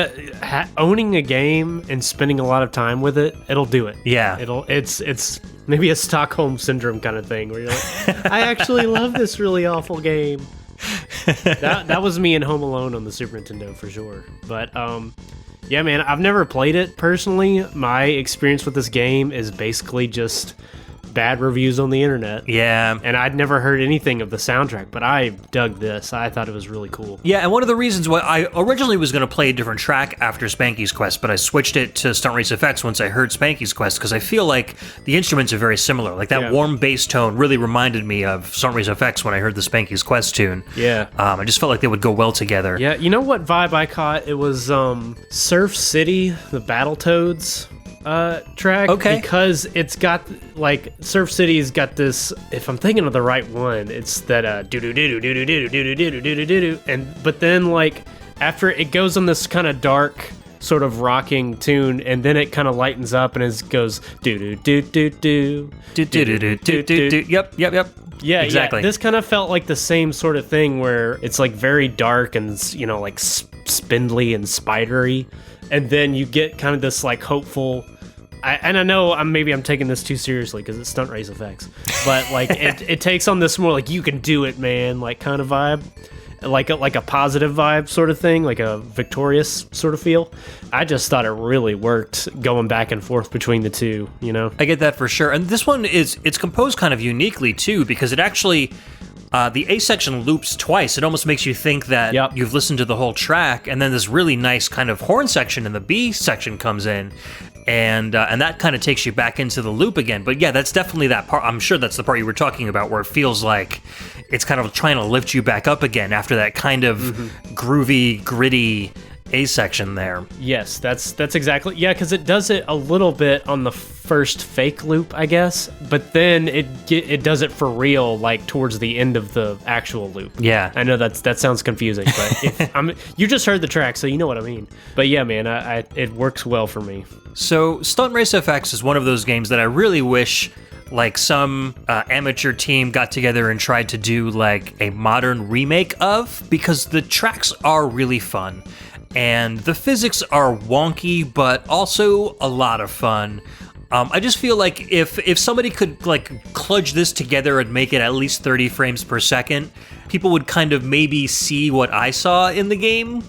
owning a game and spending a lot of time with it, it'll do it. Yeah, it's maybe a Stockholm syndrome kind of thing where you're like, I actually love this really awful game. That was me in Home Alone on the Super Nintendo for sure. But yeah, man, I've never played it personally. My experience with this game is basically just bad reviews on the internet. Yeah. And I'd never heard anything of the soundtrack, but I dug this. I thought it was really cool. Yeah, and one of the reasons why I originally was going to play a different track after Spanky's Quest, but I switched it to Stunt Race FX once I heard Spanky's Quest, because I feel like the instruments are very similar. Like that warm bass tone really reminded me of Stunt Race FX when I heard the Spanky's Quest tune. Yeah. I just felt like they would go well together. Yeah, you know what vibe I caught? It was Surf City, the Battletoads track. Okay. Because it's got, Surf City's got this, if I'm thinking of the right one, it's that do-do-do-do-do-do-do-do-do-do-do-do-do, but then, after it goes on this kind of dark, sort of rocking tune, and then it kind of lightens up and it goes do-do-do-do-do, do-do-do-do-do-do. Yep. Yeah, exactly. Yeah. This kind of felt like the same sort of thing where it's very dark and spindly and spidery, and then you get kind of this hopeful. I know I'm taking this too seriously because it's Stunt Race FX, but it takes on this more you can do it, man, kind of vibe. Like a positive vibe sort of thing, like a victorious sort of feel. I just thought it really worked going back and forth between the two, I get that for sure. And this one it's composed kind of uniquely too, because it actually the A section loops twice. It almost makes you think that you've listened to the whole track, and then this really nice kind of horn section in the B section comes in. And that kind of takes you back into the loop again. But yeah, that's definitely that part. I'm sure that's the part you were talking about, where it feels like it's kind of trying to lift you back up again after that kind of groovy, gritty A section there. Yes, that's exactly, because it does it a little bit on the first fake loop, I guess, but then it does it for real, towards the end of the actual loop. Yeah, I know that sounds confusing, but you just heard the track, so you know what I mean. But yeah, man, it works well for me. So Stunt Race FX is one of those games that I really wish some amateur team got together and tried to do a modern remake of, because the tracks are really fun and the physics are wonky but also a lot of fun. I just feel like if somebody could kludge this together and make it at least 30 frames per second, people would kind of maybe see what I saw in the game,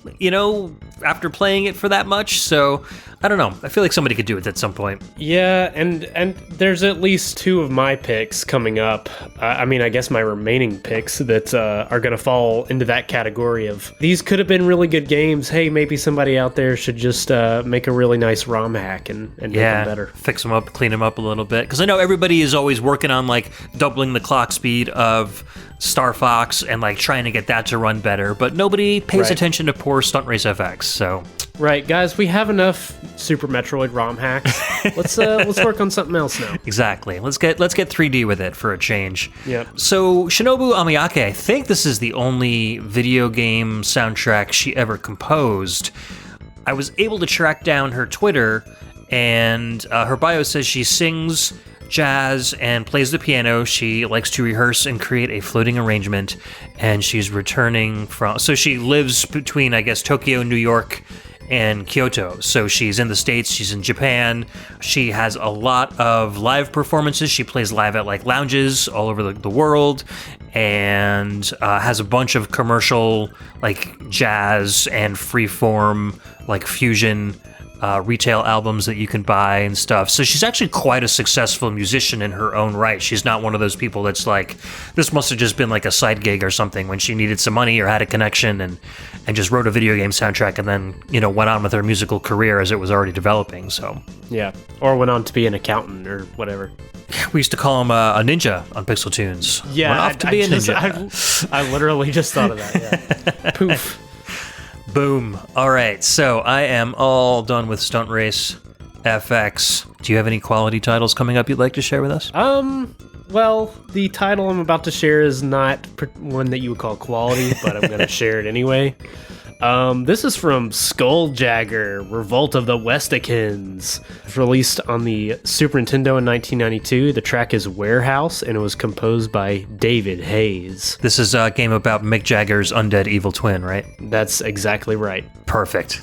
after playing it for that much. So I don't know. I feel like somebody could do it at some point. Yeah, and there's at least two of my picks coming up. I guess my remaining picks that are going to fall into that category of, these could have been really good games. Hey, maybe somebody out there should just make a really nice ROM hack and make them better. Fix them up, clean them up a little bit. Because I know everybody is always working on doubling the clock speed of Star Fox and trying to get that to run better, but nobody pays attention to poor Stunt Race FX. So right, guys, we have enough Super Metroid ROM hacks. Let's work on something else now. Exactly. Let's get 3D with it for a change. Yep. So Shinobu Amiyake, I think this is the only video game soundtrack she ever composed. I was able to track down her Twitter, and her bio says she sings jazz and plays the piano. She likes to rehearse and create a floating arrangement, and she's returning from, so she lives between, I guess, Tokyo, New York, and Kyoto. So she's in the States, she's in Japan. She has a lot of live performances. She plays live at lounges all over the world, and has a bunch of commercial, like, jazz and freeform, like, fusion retail albums that you can buy and stuff. So she's actually quite a successful musician in her own right. She's not one of those people that's like, this must have just been like a side gig or something when she needed some money or had a connection and just wrote a video game soundtrack and then, went on with her musical career as it was already developing. So yeah, or went on to be an accountant or whatever. We used to call him a ninja on Pixel Tunes. Yeah, went off to be a ninja. I literally just thought of that. Yeah. Poof. Boom. All right, so I am all done with Stunt Race FX. Do you have any quality titles coming up you'd like to share with us? Well, the title I'm about to share is not one that you would call quality, but I'm going to share it anyway. This is from Skulljagger, Revolt of the Westikins. It's released on the Super Nintendo in 1992. The track is Warehouse, and it was composed by David Hayes. This is a game about Mick Jagger's undead evil twin, right? That's exactly right. Perfect.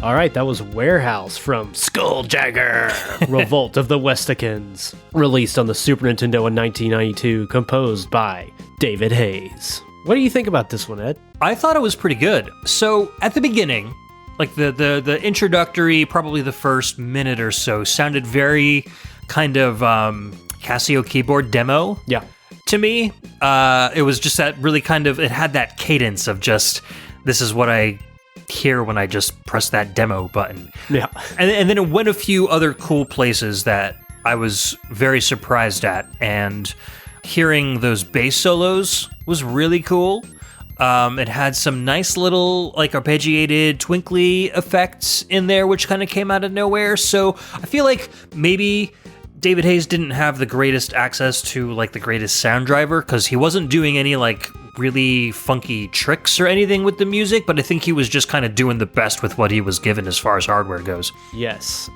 All right, that was Warehouse from Skulljagger, Revolt of the Westikins, released on the Super Nintendo in 1992, composed by David Hayes. What do you think about this one, Ed? I thought it was pretty good. So at the beginning, like the introductory, probably the first minute or so, sounded very kind of Casio keyboard demo. Yeah. To me, it was just that really kind of, it had that cadence of just, this is what I hear when I just press that demo button. Yeah. And then it went a few other cool places that I was very surprised at. And hearing those bass solos was really cool. It had some nice little, like, arpeggiated, twinkly effects in there, which kind of came out of nowhere. So I feel like maybe David Hayes didn't have the greatest access to, like, the greatest sound driver, because he wasn't doing any, like, really funky tricks or anything with the music, but I think he was just kind of doing the best with what he was given as far as hardware goes. Yes.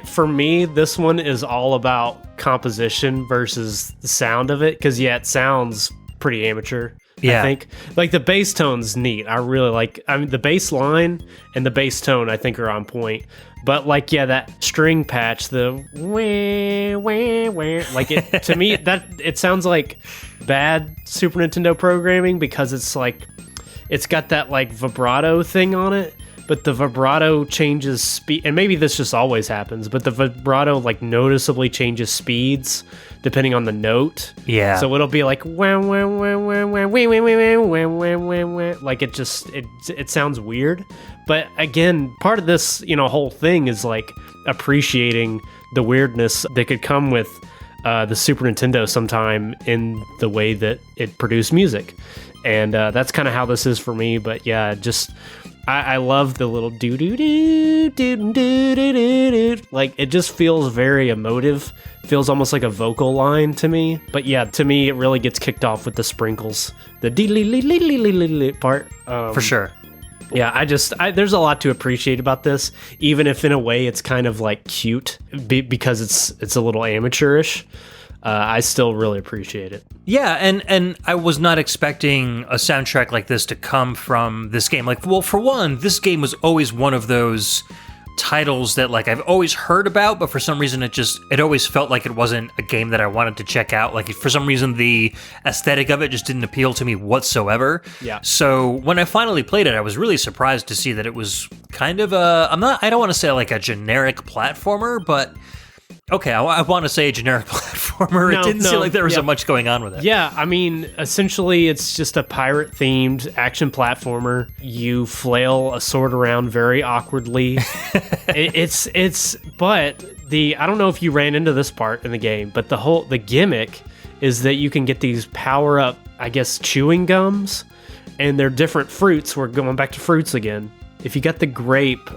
For me, this one is all about composition versus the sound of it, because, yeah, it sounds pretty amateur. Yeah. I think like the bass tone's neat. I really like, the bass line and the bass tone I think are on point. But like, yeah, that string patch, the wah, wah, wah, like it, to me, that it sounds like bad Super Nintendo programming, because it's like, it's got that like vibrato thing on it, but the vibrato changes speed, and maybe this just always happens, but the vibrato like noticeably changes speeds depending on the note. Yeah. So it'll be like wah, wah, wah, wah, wah, wah, wah, wah, wah, wah, wah, wah. Like it just it sounds weird. But again, part of this, whole thing is like appreciating the weirdness that could come with the Super Nintendo sometime in the way that it produced music. And that's kind of how this is for me. But yeah, just I love the little do do do do do do do. Like it just feels very emotive. Feels almost like a vocal line to me. But yeah, to me it really gets kicked off with the sprinkles, the dee part. For sure. Yeah, there's a lot to appreciate about this, even if in a way it's kind of like cute because it's a little amateurish. I still really appreciate it. Yeah, and I was not expecting a soundtrack like this to come from this game. Like, well, for one, this game was always one of those titles that like I've always heard about, but for some reason it always felt like it wasn't a game that I wanted to check out. Like for some reason the aesthetic of it just didn't appeal to me whatsoever. Yeah. So when I finally played it, I was really surprised to see that it was kind of I don't want to say like a generic platformer, but okay, I want to say a generic platformer. It didn't seem like there was so much going on with it. Yeah, I mean, essentially, it's just a pirate-themed action platformer. You flail a sword around very awkwardly. But I don't know if you ran into this part in the game, but the gimmick is that you can get these power-up, I guess, chewing gums, and they're different fruits. We're going back to fruits again. If you got the grape,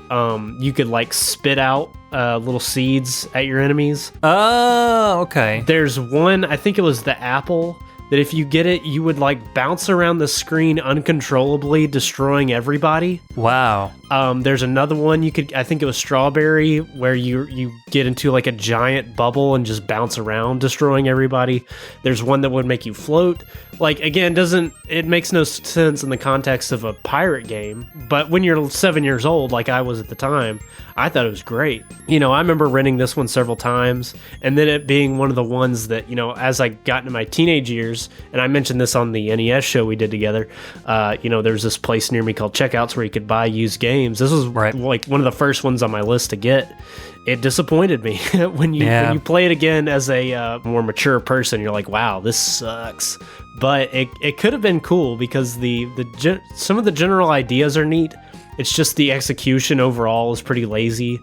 you could like spit out little seeds at your enemies. Oh, okay. There's one, I think it was the apple, that if you get it, you would like bounce around the screen uncontrollably, destroying everybody. Wow. There's another one I think it was strawberry, where you get into like a giant bubble and just bounce around, destroying everybody. There's one that would make you float. Like, again, it makes no sense in the context of a pirate game, but when you're 7 years old, like I was at the time, I thought it was great. I remember renting this one several times, and then it being one of the ones that, as I got into my teenage years, and I mentioned this on the NES show we did together, there's this place near me called Checkouts where you could buy used games. This was like one of the first ones on my list to get. It disappointed me when you play it again as a more mature person. You're like, wow, this sucks. But it could have been cool because some of the general ideas are neat. It's just the execution overall is pretty lazy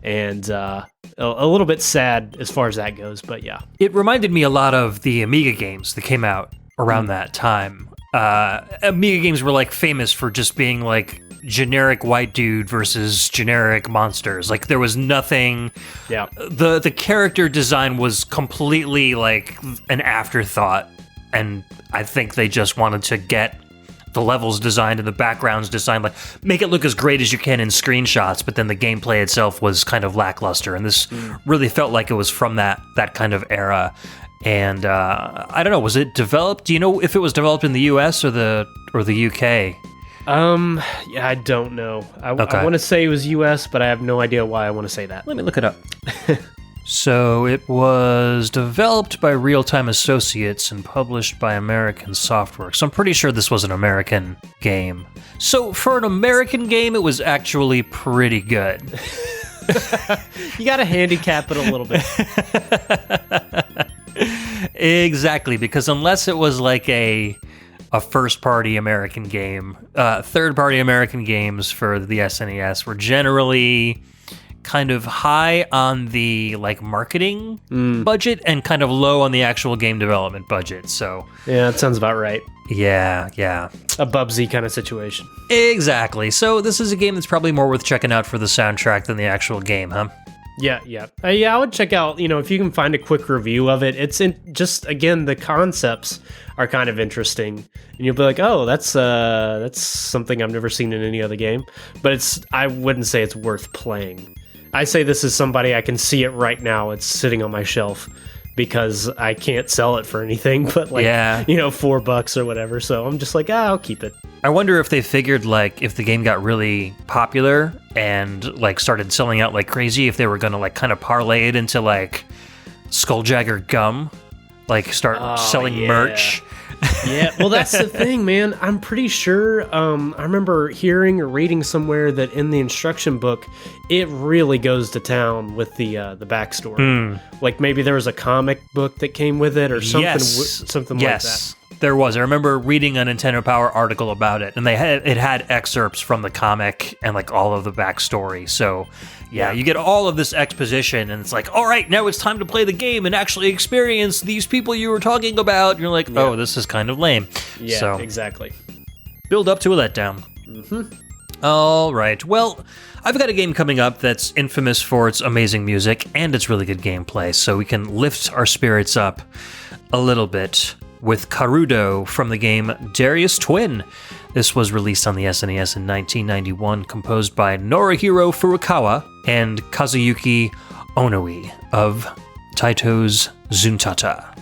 and a little bit sad as far as that goes. But yeah, it reminded me a lot of the Amiga games that came out around that time. Amiga games were like famous for just being like generic white dude versus generic monsters. Like there was nothing. Yeah. The character design was completely like an afterthought, and I think they just wanted to get the levels designed and the backgrounds designed, like make it look as great as you can in screenshots, but then the gameplay itself was kind of lackluster, and this really felt like it was from that kind of era. And I don't know, was it developed? Do you know if it was developed in the US or the UK? Yeah, I don't know. I want to say it was US, but I have no idea why I want to say that. Let me look it up. So it was developed by Real Time Associates and published by American Softworks. So I'm pretty sure this was an American game. So for an American game, it was actually pretty good. You got to handicap it a little bit. Exactly, because unless it was like a first-party American game, third-party American games for the SNES were generally kind of high on the like marketing budget and kind of low on the actual game development budget. So yeah, that sounds about right. Yeah. A Bubsy kind of situation. Exactly. So this is a game that's probably more worth checking out for the soundtrack than the actual game, huh? Yeah. I would check out, if you can find a quick review of it. It's again, the concepts are kind of interesting. And you'll be like, oh, that's something I've never seen in any other game. But I wouldn't say it's worth playing. I say this is somebody I can see it right now. It's sitting on my shelf because I can't sell it for anything but $4 or whatever. So I'm just like, I'll keep it. I wonder if they figured, like, if the game got really popular and, like, started selling out like crazy, if they were going to, like, kind of parlay it into, like, Skulljagger gum, like, start selling merch. Yeah, well, that's the thing, man. I'm pretty sure, I remember hearing or reading somewhere that in the instruction book, it really goes to town with the backstory. Like, maybe there was a comic book that came with it or something, something like that. There was. I remember reading a Nintendo Power article about it, and it had excerpts from the comic and like all of the backstory. So, yeah, you get all of this exposition, and it's like, all right, now it's time to play the game and actually experience these people you were talking about. And you're like, oh, this is kind of lame. Yeah, so, exactly. Build up to a letdown. All right. Well, I've got a game coming up that's infamous for its amazing music and its really good gameplay, so we can lift our spirits up a little bit with Karudo from the game Darius Twin. This was released on the SNES in 1991, composed by Norihiro Furukawa and Kazuyuki Onoe of Taito's Zuntata.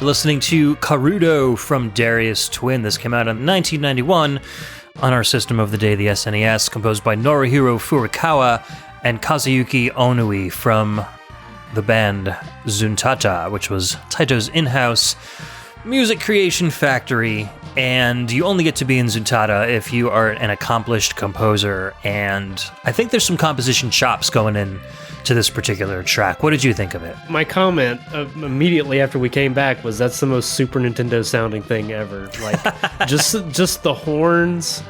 Listening to Karudo from Darius Twin. This came out in 1991 on our system of the day, the SNES, composed by Norihiro Furukawa and Kazuyuki Onoe from the band Zuntata, which was Taito's in-house music creation factory. And you only get to be in Zuntata if you are an accomplished composer. And I think there's some composition chops going in to this particular track. What did you think of it? My comment immediately after we came back was that's the most Super Nintendo sounding thing ever. Like just the horns.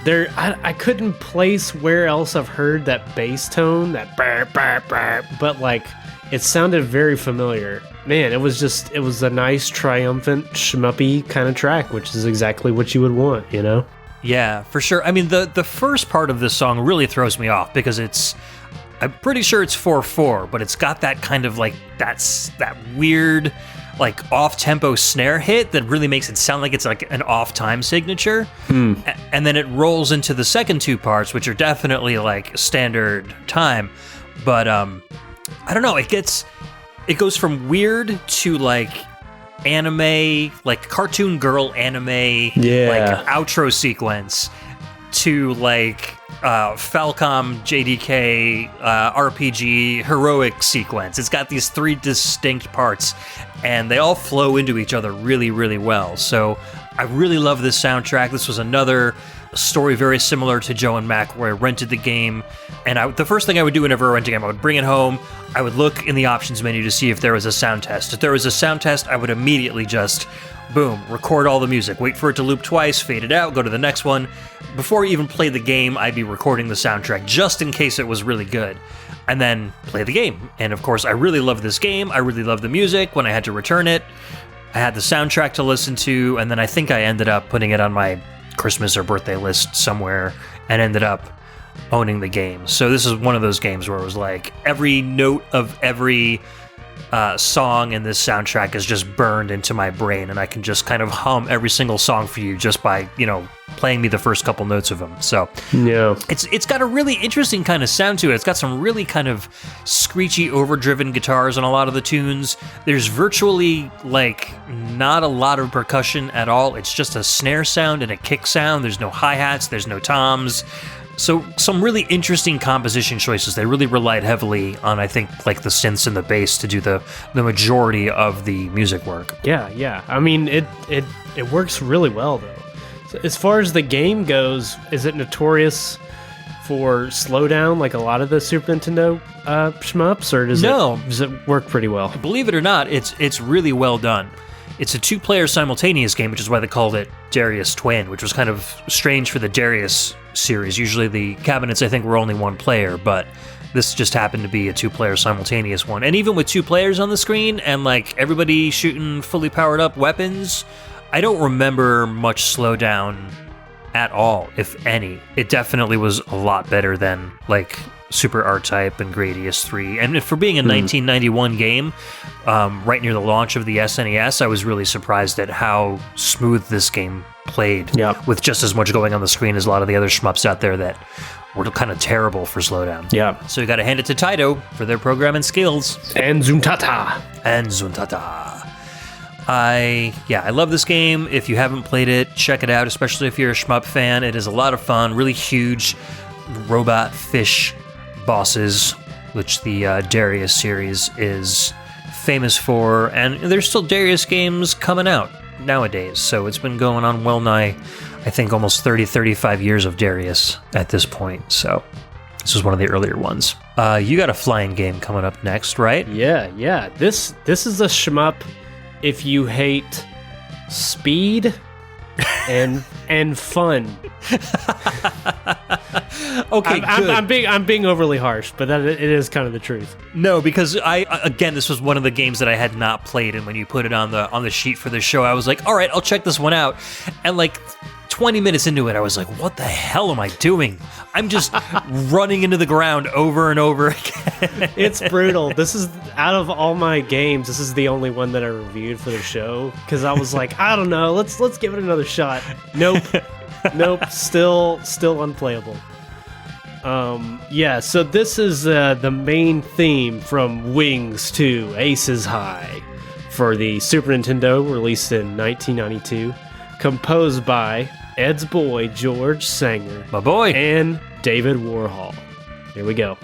There, I couldn't place where else I've heard that bass tone, that burr, burr, burr, but like it sounded very familiar. Man, it was a nice, triumphant, shmuppy kind of track, which is exactly what you would want, you know? Yeah, for sure. I mean, the first part of this song really throws me off because I'm pretty sure it's 4/4, but it's got that kind of like that weird, like off-tempo snare hit that really makes it sound like it's like an off-time signature. And then it rolls into the second two parts, which are definitely like standard time. But I don't know, it goes from weird to like anime, like cartoon girl anime, like outro sequence to like Falcom JDK RPG heroic sequence. It's got these three distinct parts and they all flow into each other really, really well. So I really love this soundtrack. This was another story very similar to Joe and Mac, where I rented the game, and the first thing I would do whenever I rented a game, I would bring it home, I would look in the options menu to see if there was a sound test. If there was a sound test, I would immediately just, boom, record all the music, wait for it to loop twice, fade it out, go to the next one. Before I even play the game, I'd be recording the soundtrack just in case it was really good, and then play the game. And of course, I really loved this game. I really loved the music. When I had to return it, I had the soundtrack to listen to, and then I think I ended up putting it on my Christmas or birthday list somewhere and ended up owning the game. So this is one of those games where it was like every note of every song in this soundtrack is just burned into my brain, and I can just kind of hum every single song for you just by, playing me the first couple notes of them. So yeah, it's got a really interesting kind of sound to it. It's got some really kind of screechy, overdriven guitars on a lot of the tunes. There's virtually not a lot of percussion at all. It's just a snare sound and a kick sound. There's no hi-hats, there's no toms. So some really interesting composition choices. They really relied heavily on, I think, the synths and the bass to do the majority of the music work. Yeah. I mean, it works really well, though. So as far as the game goes, is it notorious for slowdown like a lot of the Super Nintendo shmups, or does it work pretty well? Believe it or not, it's really well done. It's a two-player simultaneous game, which is why they called it Darius Twin, which was kind of strange for the Darius series. Usually the cabinets, I think, were only one player, but this just happened to be a two-player simultaneous one. And even with two players on the screen and everybody shooting fully powered up weapons, I don't remember much slowdown at all, if any. It definitely was a lot better than Super R-Type and Gradius 3. And for being a 1991 game, right near the launch of the SNES, I was really surprised at how smooth this game played, with just as much going on the screen as a lot of the other shmups out there that were kind of terrible for slowdown. Yeah. So you got to hand it to Taito for their programming skills. And Zuntata. I love this game. If you haven't played it, check it out, especially if you're a shmup fan. It is a lot of fun, really huge robot fish bosses, which the Darius series is famous for, and there's still Darius games coming out nowadays, so it's been going on well nigh, I think, almost 35 years of Darius at this point, so this was one of the earlier ones. You got a flying game coming up next, right? Yeah. This is a shmup if you hate speed and fun. Okay, good. I'm being overly harsh, but it is kind of the truth. No, because this was one of the games that I had not played, and when you put it on the sheet for the show, I was like, all right, I'll check this one out. And 20 minutes into it, I was like, what the hell am I doing? I'm just running into the ground over and over again. It's brutal. This is, out of all my games, this is the only one that I reviewed for the show, because I was like, I don't know, let's give it another shot. Nope, still unplayable. So this is the main theme from Wings 2 Aces High for the Super Nintendo, released in 1992, composed by Ed's boy George Sanger, my boy, and David Warhol. Here we go.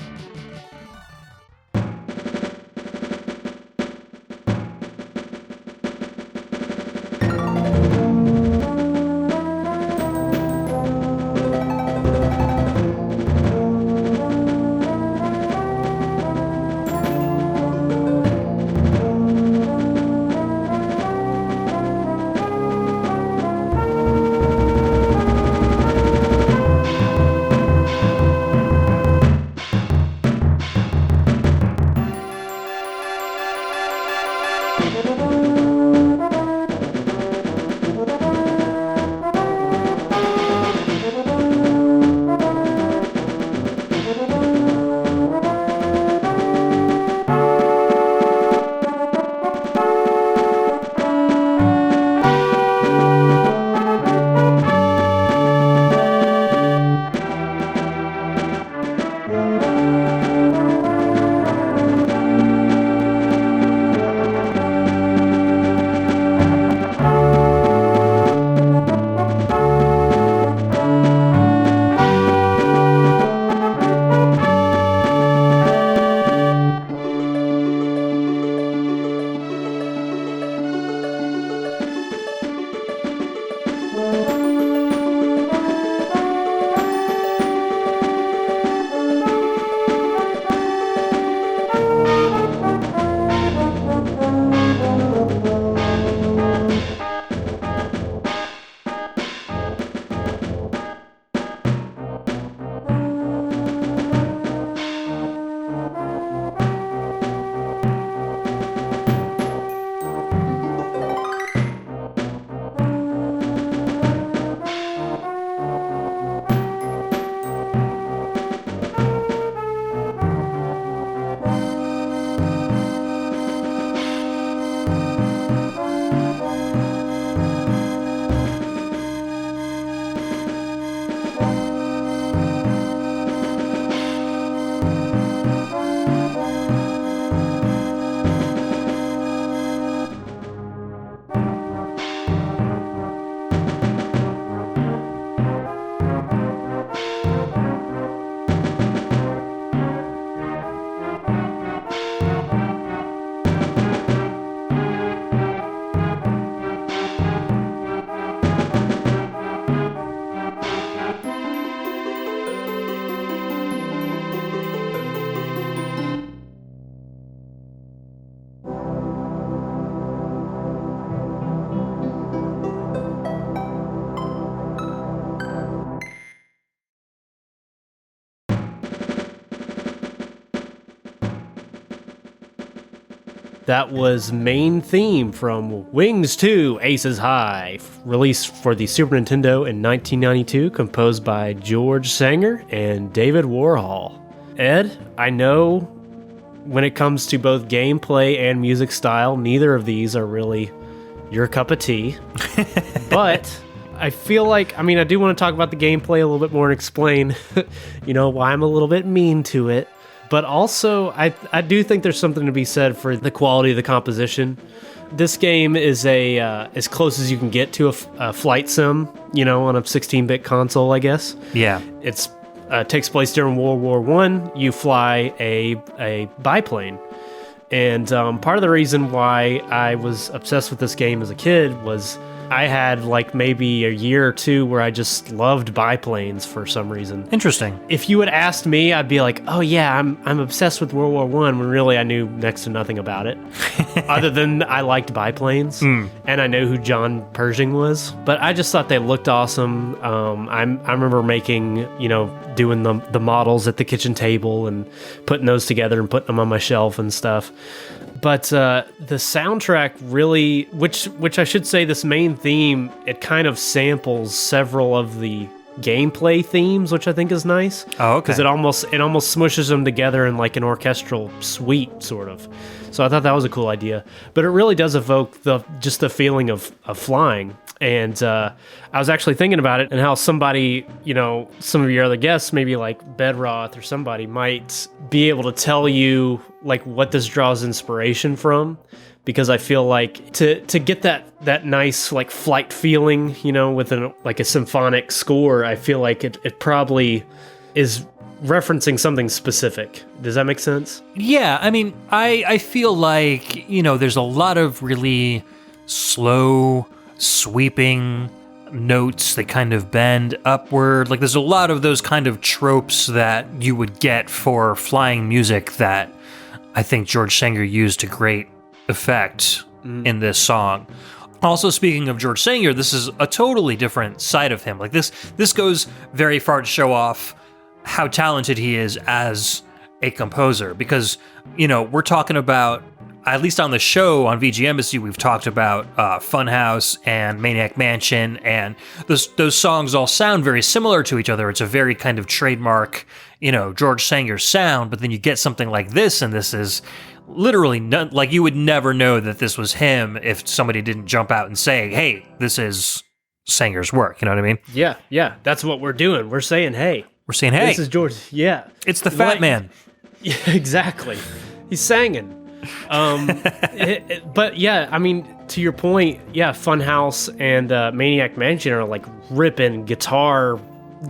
That was main theme from Wings 2 Aces High, released for the Super Nintendo in 1992, composed by George Sanger and David Warhol. Ed, I know when it comes to both gameplay and music style, neither of these are really your cup of tea. But I feel like, I do want to talk about the gameplay a little bit more and explain, why I'm a little bit mean to it. But also, I do think there's something to be said for the quality of the composition. This game is as close as you can get to a flight sim, on a 16-bit console, I guess. Yeah. It's takes place during World War I. You fly a biplane. And part of the reason why I was obsessed with this game as a kid was I had maybe a year or two where I just loved biplanes for some reason. Interesting. If you had asked me, I'd be like, oh yeah, I'm obsessed with World War I, when really I knew next to nothing about it. Other than I liked biplanes, and I know who John Pershing was. But I just thought they looked awesome. I remember making, doing the models at the kitchen table and putting those together and putting them on my shelf and stuff. But the soundtrack really, which I should say, this main theme, it kind of samples several of the gameplay themes, which I think is nice. Oh, okay. Because it almost smushes them together in an orchestral suite, sort of. So I thought that was a cool idea. But it really does evoke just the feeling of flying. And I was actually thinking about it and how somebody, some of your other guests, maybe like Bedroth or somebody, might be able to tell you what this draws inspiration from. Because I feel like to get that nice flight feeling, with a symphonic score, I feel like it probably is referencing something specific. Does that make sense? Yeah, I feel like, there's a lot of really slow, sweeping notes that kind of bend upward. There's a lot of those kind of tropes that you would get for flying music that I think George Sanger used to great effect in this song. Also, speaking of George Sanger, this is a totally different side of him. This goes very far to show off how talented he is as a composer, because, we're talking about, at least on the show on VG Embassy, we've talked about Funhouse and Maniac Mansion, and those songs all sound very similar to each other. It's a very kind of trademark, George Sanger sound, but then you get something like this, and this is literally you would never know that this was him if somebody didn't jump out and say, hey, this is Sanger's work. You know what I mean? Yeah. That's what we're doing. We're saying, hey. This is George. Yeah. It's the fat man. Yeah, exactly. He's singing. But yeah, to your point, yeah, Funhouse and Maniac Mansion are ripping guitar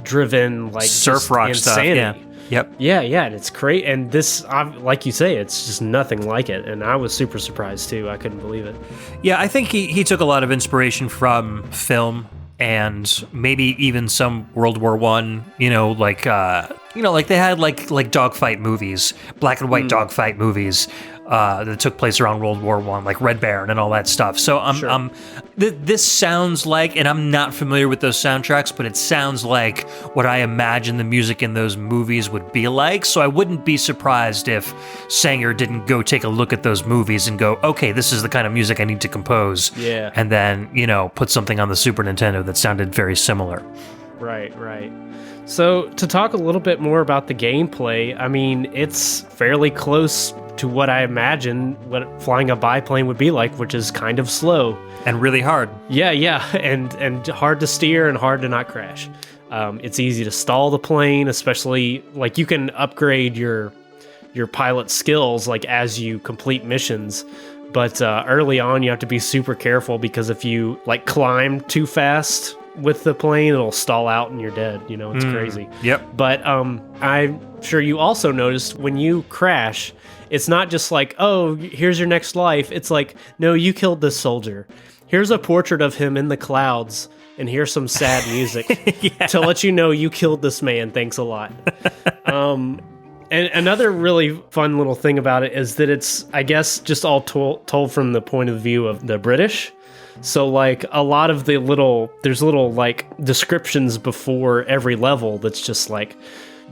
driven surf rock insanity. Stuff. Yeah. Yep. Yeah, and it's great. And this, like you say, it's just nothing like it. And I was super surprised too. I couldn't believe it. Yeah, I think he took a lot of inspiration from film and maybe even some World War I. They had dogfight movies, black and white dogfight movies. That took place around World War I, like Red Baron and all that stuff. So this sounds like, and I'm not familiar with those soundtracks, but it sounds like what I imagine the music in those movies would be like. So I wouldn't be surprised if Sanger didn't go take a look at those movies and go, okay, this is the kind of music I need to compose. Yeah. And then, put something on the Super Nintendo that sounded very similar. Right. So to talk a little bit more about the gameplay, it's fairly close to what I imagine what flying a biplane would be like, which is kind of slow. And really hard. Yeah, and hard to steer and hard to not crash. It's easy to stall the plane, especially, you can upgrade your pilot skills, as you complete missions. But early on, you have to be super careful, because if you, climb too fast with the plane, it'll stall out and you're dead. It's crazy. Yep. But I'm sure you also noticed when you crash, it's not just oh, here's your next life. It's no, you killed this soldier. Here's a portrait of him in the clouds, and here's some sad music to let you know you killed this man. Thanks a lot. And another really fun little thing about it is that it's, I guess, just all told from the point of view of the British. So, a lot of there's little descriptions before every level that's just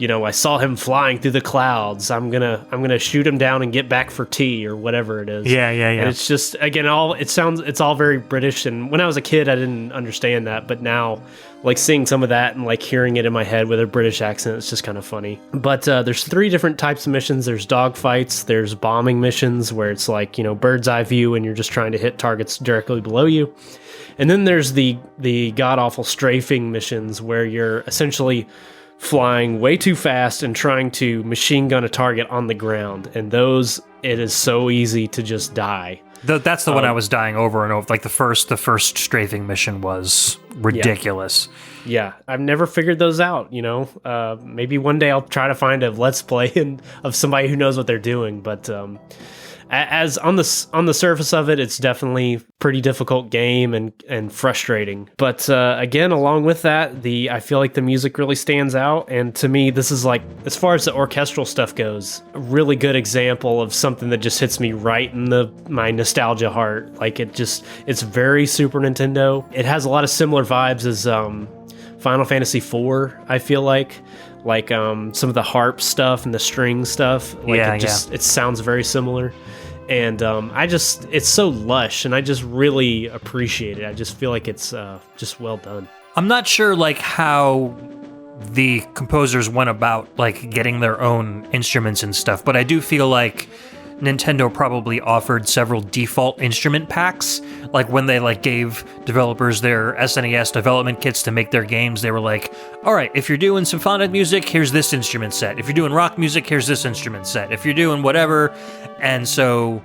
I saw him flying through the clouds. I'm gonna shoot him down and get back for tea or whatever it is. Yeah. And it's just, again, it's all very British. And when I was a kid, I didn't understand that, but now, like, seeing some of that and like hearing it in my head with a British accent, it's just kind of funny. But there's 3 different types of missions. There's dogfights, there's bombing missions where it's like, bird's eye view and you're just trying to hit targets directly below you. And then there's the god-awful strafing missions where you're essentially flying way too fast and trying to machine gun a target on the ground. And those, it is so easy to just die. That's the one I was dying over and over. Like the first strafing mission was ridiculous. Yeah, I've never figured those out, Maybe one day I'll try to find a Let's Play of somebody who knows what they're doing. But as on the surface of it, it's definitely a pretty difficult game and frustrating. But again, along with that, I feel like the music really stands out. And to me, this is like, as far as the orchestral stuff goes, a really good example of something that just hits me right in my nostalgia heart. Like it's very Super Nintendo. It has a lot of similar vibes as Final Fantasy IV, I feel like some of the harp stuff and the string stuff. It sounds very similar. And it's so lush, and I just really appreciate it. I just feel like it's just well done. I'm not sure like how the composers went about like getting their own instruments and stuff, but I do feel like Nintendo probably offered several default instrument packs. Like when they like gave developers their SNES development kits to make their games, they were like, all right, if you're doing symphonic music, here's this instrument set. If you're doing rock music, here's this instrument set. If you're doing whatever. And so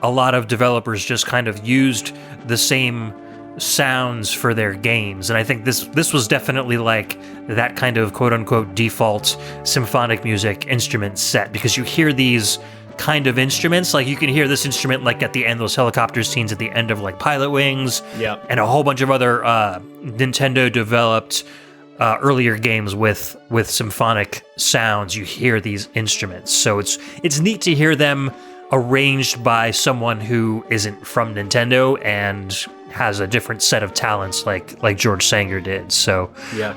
a lot of developers just kind of used the same sounds for their games. And I think this was definitely like that kind of quote unquote default symphonic music instrument set, because you hear these kind of instruments. Like you can hear this instrument like at the end, those helicopter scenes at the end of like Pilot Wings, and a whole bunch of other Nintendo developed earlier games with symphonic sounds. You hear these instruments, so it's neat to hear them arranged by someone who isn't from Nintendo and has a different set of talents like George Sanger did. So yeah,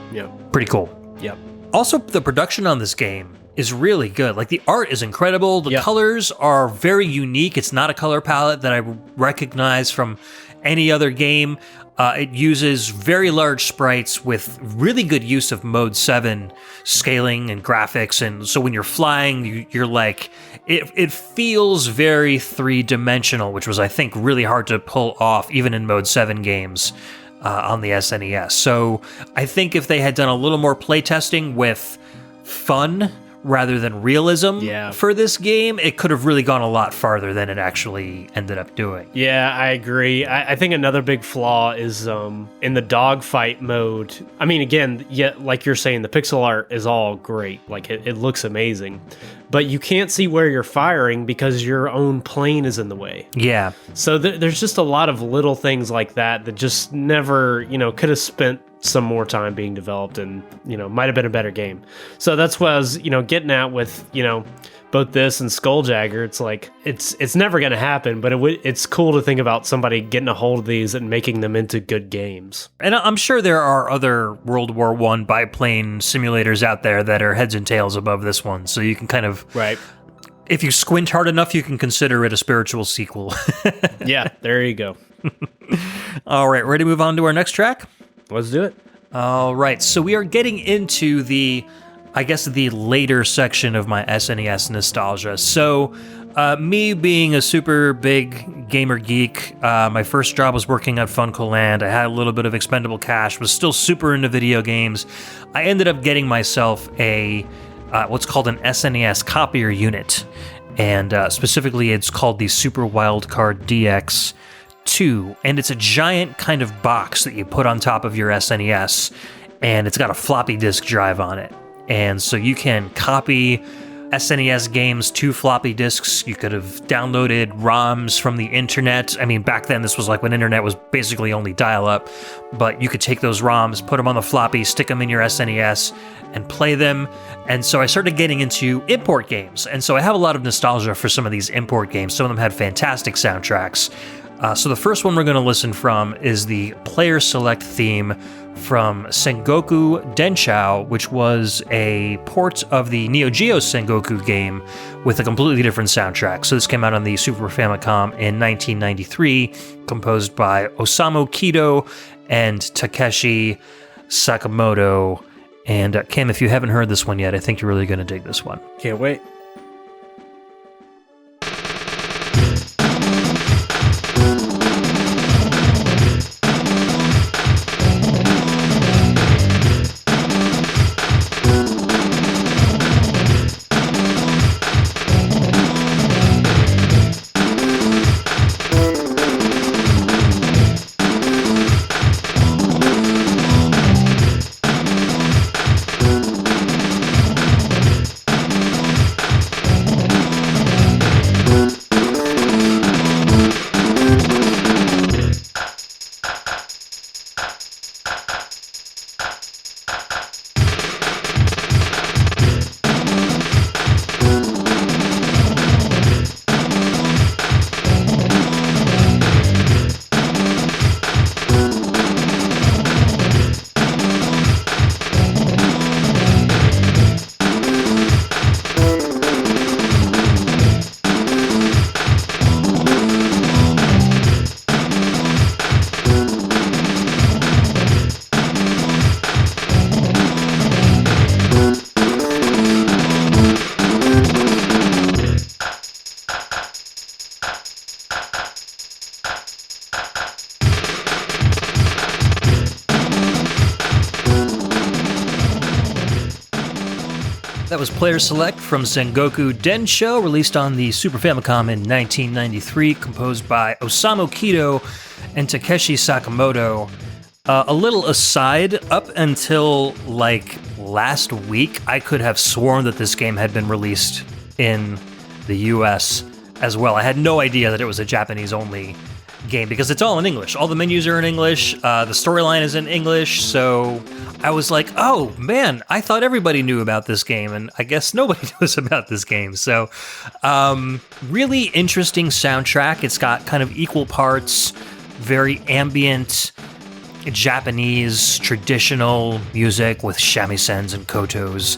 pretty cool. Yep. Also, the production on this game is really good. Like the art is incredible. The colors are very unique. It's not a color palette that I recognize from any other game. It uses very large sprites with really good use of Mode 7 scaling and graphics. And so when you're flying, you're like, it feels very three-dimensional, which was, I think, really hard to pull off even in Mode 7 games on the SNES. So I think if they had done a little more playtesting with fun rather than realism for this game, it could have really gone a lot farther than it actually ended up doing. Yeah, I agree. I think another big flaw is in the dogfight mode. I mean, again, like you're saying, the pixel art is all great. Like it looks amazing. But you can't see where you're firing because your own plane is in the way. Yeah. So there's just a lot of little things like that just never, could have spent some more time being developed and, might have been a better game. So that's what I was, getting at with, both this and Skulljagger. It's like, it's never going to happen, but it's cool to think about somebody getting a hold of these and making them into good games. And I'm sure there are other World War I biplane simulators out there that are heads and tails above this one. So you can kind of... Right. If you squint hard enough, you can consider it a spiritual sequel. Yeah, there you go. All right, ready to move on to our next track? Let's do it. All right, so we are getting into the later section of my SNES nostalgia. So, me being a super big gamer geek, my first job was working at Funko Land. I had a little bit of expendable cash, was still super into video games. I ended up getting myself a what's called an SNES copier unit, and specifically it's called the Super Wildcard DX 2, and it's a giant kind of box that you put on top of your SNES, and it's got a floppy disk drive on it. And so you can copy SNES games to floppy disks. You could have downloaded ROMs from the internet. I mean, back then this was like when internet was basically only dial-up, but you could take those ROMs, put them on the floppy, stick them in your SNES, and play them. And so I started getting into import games. And so I have a lot of nostalgia for some of these import games. Some of them had fantastic soundtracks. So the first one we're going to listen from is the player select theme from Sengoku Denshou, which was a port of the Neo Geo Sengoku game with a completely different soundtrack. So this came out on the Super Famicom in 1993, composed by Osamu Kido and Takeshi Sakamoto. And Cam, if you haven't heard this one yet, I think you're really going to dig this one. Can't wait. That was Player Select from Sengoku Denshou, released on the Super Famicom in 1993, composed by Osamu Kido and Takeshi Sakamoto. A little aside, up until like last week, I could have sworn that this game had been released in the US as well. I had no idea that it was a Japanese-only game because it's all in English. All the menus are in English, the storyline is in English, so I was like, oh man, I thought everybody knew about this game, and I guess nobody knows about this game. So, really interesting soundtrack. It's got kind of equal parts, very ambient Japanese traditional music with shamisen and kotos,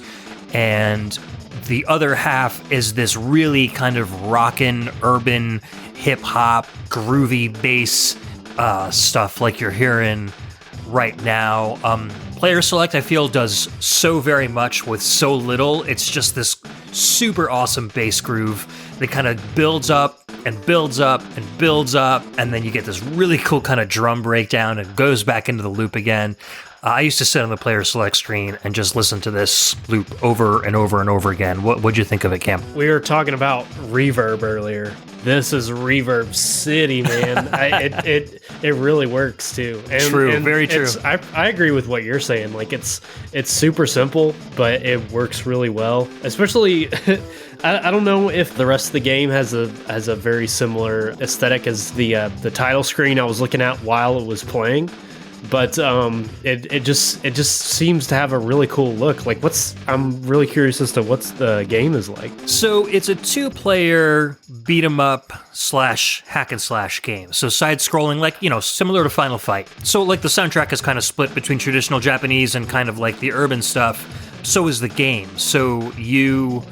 and the other half is this really kind of rockin', urban, hip-hop, groovy bass stuff like you're hearing right now. Player Select, I feel, does so very much with so little. It's just this super awesome bass groove that kind of builds up and builds up and builds up, and then you get this really cool kind of drum breakdown and goes back into the loop again. I used to sit on the Player Select screen and just listen to this loop over and over and over again. What'd you think of it, Cam? We were talking about reverb earlier. This is Reverb City, man. It really works too. And very true. I agree with what you're saying. Like it's super simple, but it works really well. Especially, I don't know if the rest of the game has a very similar aesthetic as the title screen I was looking at while it was playing. But it just seems to have a really cool look. Like I'm really curious as to what's the game is like. So it's a 2-player beat 'em up / hack and slash game. So side scrolling, like, similar to Final Fight. So like the soundtrack is kind of split between traditional Japanese and kind of like the urban stuff. So is the game. So you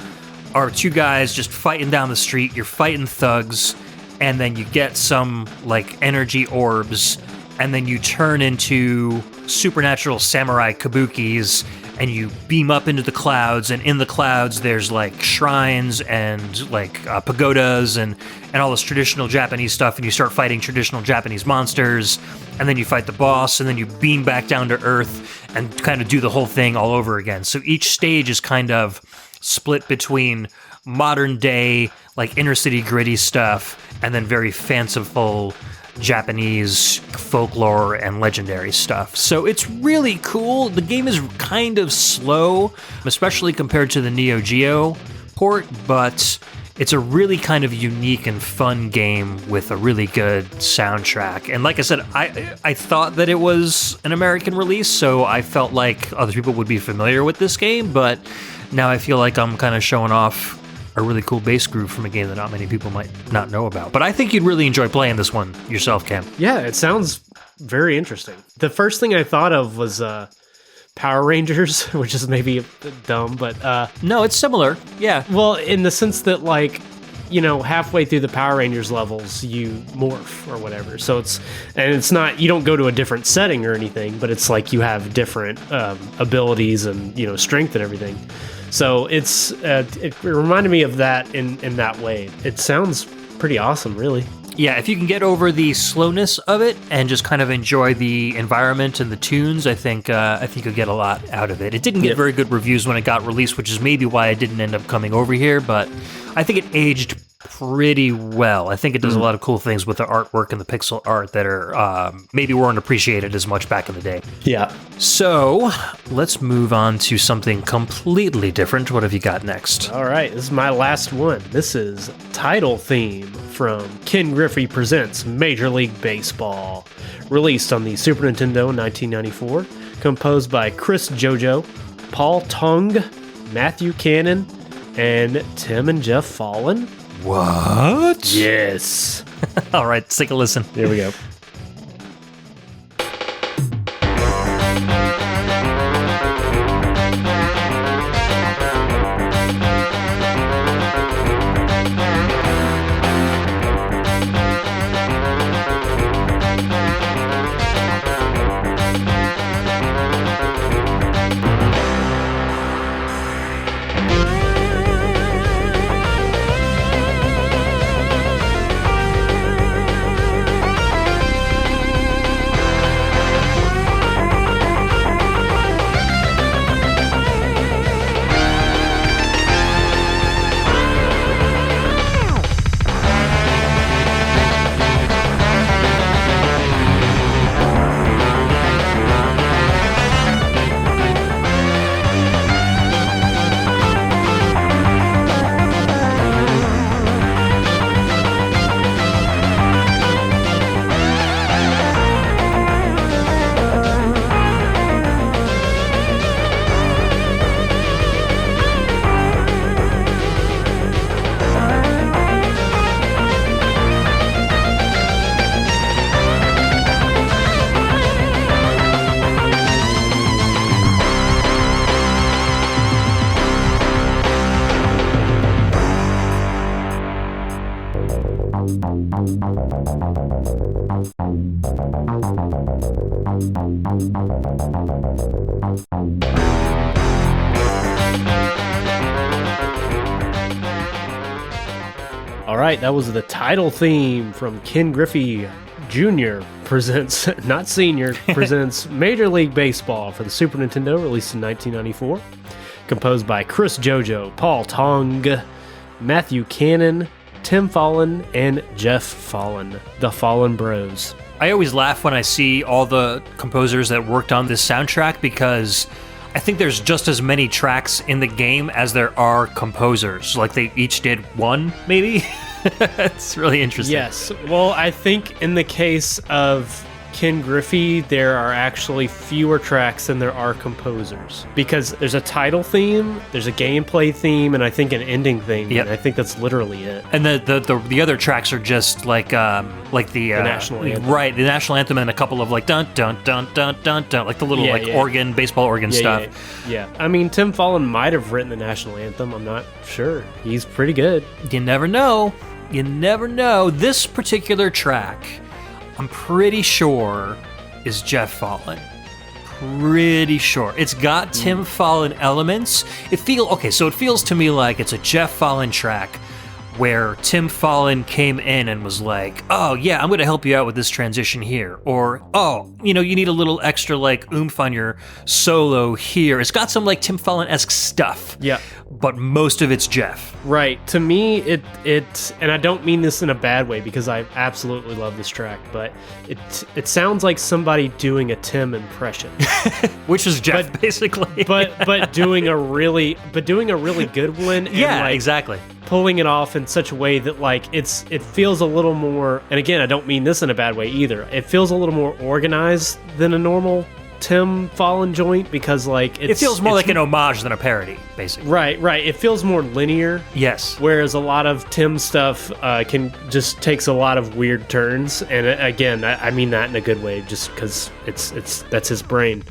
are 2 guys just fighting down the street. You're fighting thugs, and then you get some like energy orbs, and then you turn into supernatural samurai kabukis, and you beam up into the clouds, and in the clouds there's like shrines and like pagodas and all this traditional Japanese stuff, and you start fighting traditional Japanese monsters, and then you fight the boss, and then you beam back down to earth and kind of do the whole thing all over again. So each stage is kind of split between modern day, like inner city gritty stuff, and then very fanciful Japanese folklore and legendary stuff. So it's really cool. The game is kind of slow, especially compared to the Neo Geo port, but it's a really kind of unique and fun game with a really good soundtrack. And like I said, I thought that it was an American release, so I felt like other people would be familiar with this game, but now I feel like I'm kind of showing off a really cool bass groove from a game that not many people might not know about. But I think you'd really enjoy playing this one yourself, Cam. Yeah, it sounds very interesting. The first thing I thought of was Power Rangers, which is maybe a bit dumb, but no, it's similar. Yeah. Well, in the sense that, like, you know, halfway through the Power Rangers levels, you morph or whatever. So it's not, you don't go to a different setting or anything, but it's like you have different abilities and, you know, strength and everything. So it reminded me of that in that way. It sounds pretty awesome, really. Yeah, if you can get over the slowness of it and just kind of enjoy the environment and the tunes, I think you'll get a lot out of it. It didn't get very good reviews when it got released, which is maybe why I didn't end up coming over here, but I think it aged pretty well. I think it does a lot of cool things with the artwork and the pixel art that are maybe weren't appreciated as much back in the day. Yeah. So let's move on to something completely different. What have you got next? All right, this is my last one. This is Title Theme from Ken Griffey Presents Major League Baseball, released on the Super Nintendo in 1994, composed by Chris Jojo, Paul Tong, Matthew Cannon, and Tim and Jeff Fallon. What? Yes. All right, let's take a listen. Here we go. All right, that was the title theme from Ken Griffey Jr. presents, not Senior, presents Major League Baseball for the Super Nintendo, released in 1994. Composed by Chris Jojo, Paul Tong, Matthew Cannon, Tim Fallon, and Jeff Fallon, the Fallon Bros. I always laugh when I see all the composers that worked on this soundtrack because I think there's just as many tracks in the game as there are composers. Like they each did one, maybe? It's really interesting. Yes. Well, I think in the case of Ken Griffey, there are actually fewer tracks than there are composers. Because there's a title theme, there's a gameplay theme, and I think an ending theme. Yep. And I think that's literally it. And the other tracks are just like the national anthem. Right, the national anthem and a couple of like dun dun dun dun dun dun, like the little organ, baseball organ stuff. Yeah. I mean, Tim Fallon might have written the national anthem. I'm not sure. He's pretty good. You never know. You never know. This particular track, I'm pretty sure, is Jeff Fallon. Pretty sure. It's got Tim Fallon elements. It feels to me like it's a Jeff Fallon track where Tim Fallon came in and was like, oh, yeah, I'm going to help you out with this transition here. Or, oh, you need a little extra, like, oomph on your solo here. It's got some, like, Tim Fallon-esque stuff. Yeah. But most of it's Jeff. Right. To me, it and I don't mean this in a bad way because I absolutely love this track, but it sounds like somebody doing a Tim impression. Which is Jeff, basically. but doing a really good one. And yeah, like, exactly. Pulling it off in such a way that like it feels a little more, and again, I don't mean this in a bad way either. It feels a little more organized than a normal Tim Fallen joint because like it feels more like an homage than a parody, basically. Right. It feels more linear. Yes. Whereas a lot of Tim stuff takes a lot of weird turns, and again, I mean that in a good way, just because that's his brain.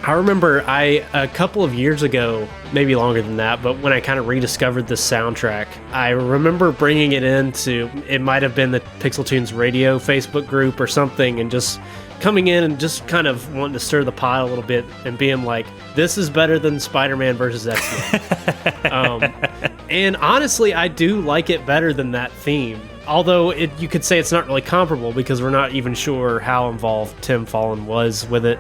I remember a couple of years ago, maybe longer than that, but when I kind of rediscovered this soundtrack, I remember bringing it into, it might have been the Pixel Tunes Radio Facebook group or something, and just coming in and just kind of wanting to stir the pot a little bit and being like, this is better than Spider-Man versus X-Men. And honestly, I do like it better than that theme. Although you could say it's not really comparable because we're not even sure how involved Tim Fallen was with it.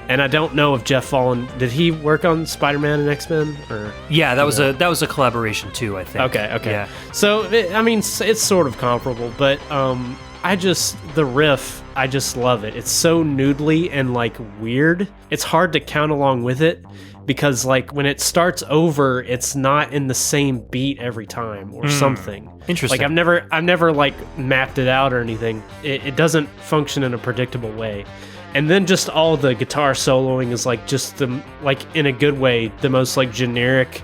And I don't know if Jeff Fallen, did he work on Spider-Man and X-Men? Or yeah, that was a collaboration too, I think. Okay. Yeah. So it's sort of comparable, but the riff, I just love it. It's so noodly and like weird. It's hard to count along with it because like when it starts over, it's not in the same beat every time or something. Interesting. Like I've never like mapped it out or anything. It doesn't function in a predictable way. And then just all the guitar soloing is like just in a good way, the most like generic,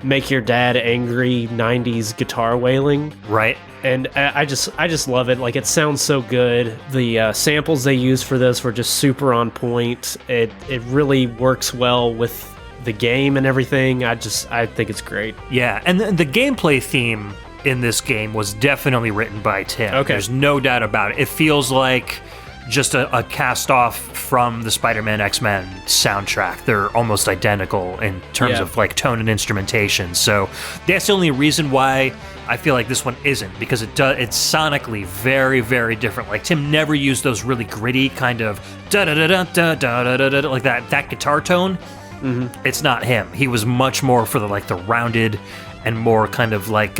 make your dad angry 90s guitar wailing. Right. And I just love it. Like it sounds so good. The samples they use for this were just super on point. It really works well with the game and everything. I think it's great. Yeah, and the gameplay theme in this game was definitely written by Tim. Okay. There's no doubt about it. It feels like just a cast off from the Spider-Man X-Men soundtrack. They're almost identical in terms of like tone and instrumentation. So that's the only reason why I feel like this one isn't, because it's sonically very, very different. Like Tim never used those really gritty kind of da da da da da da da da like that guitar tone. Mm-hmm. It's not him. He was much more for the rounded and more kind of like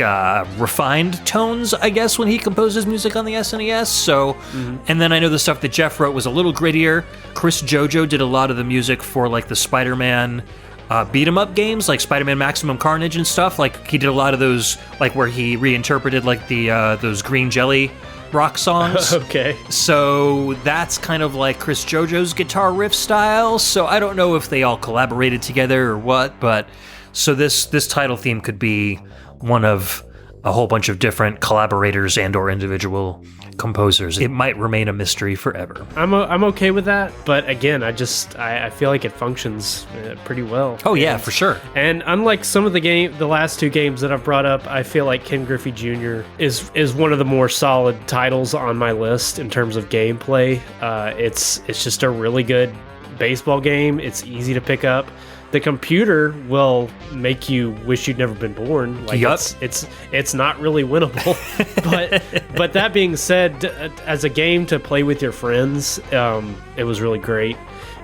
refined tones, I guess, when he composed his music on the SNES. So, and then I know the stuff that Jeff wrote was a little grittier. Chris Jojo did a lot of the music for like the Spider-Man beat 'em up games, like Spider-Man Maximum Carnage and stuff. Like he did a lot of those, like where he reinterpreted like the those Green Jelly rock songs. Okay. So that's kind of like Chris Jojo's guitar riff style. So I don't know if they all collaborated together or what, but so this title theme could be one of a whole bunch of different collaborators and or individual composers. It might remain a mystery forever. I'm okay with that, but again, I feel like it functions pretty well. Oh yeah, for sure. And unlike some of the last two games that I've brought up, I feel like Ken Griffey Jr. is one of the more solid titles on my list in terms of gameplay. It's just a really good baseball game. It's easy to pick up. The computer will make you wish you'd never been born. Like it's not really winnable. but that being said, as a game to play with your friends, it was really great.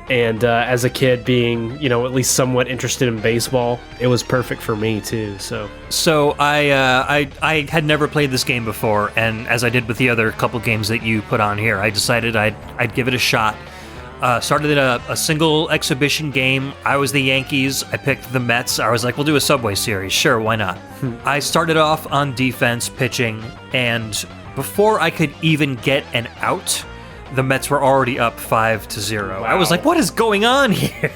And as a kid, being at least somewhat interested in baseball, it was perfect for me too. So I had never played this game before, and as I did with the other couple games that you put on here, I decided I'd give it a shot. Started a single exhibition game. I was the Yankees. I picked the Mets. I was like, we'll do a Subway Series. Sure, why not? I started off on defense pitching, and before I could even get an out, the Mets were already up 5-0. Wow. I was like, what is going on here?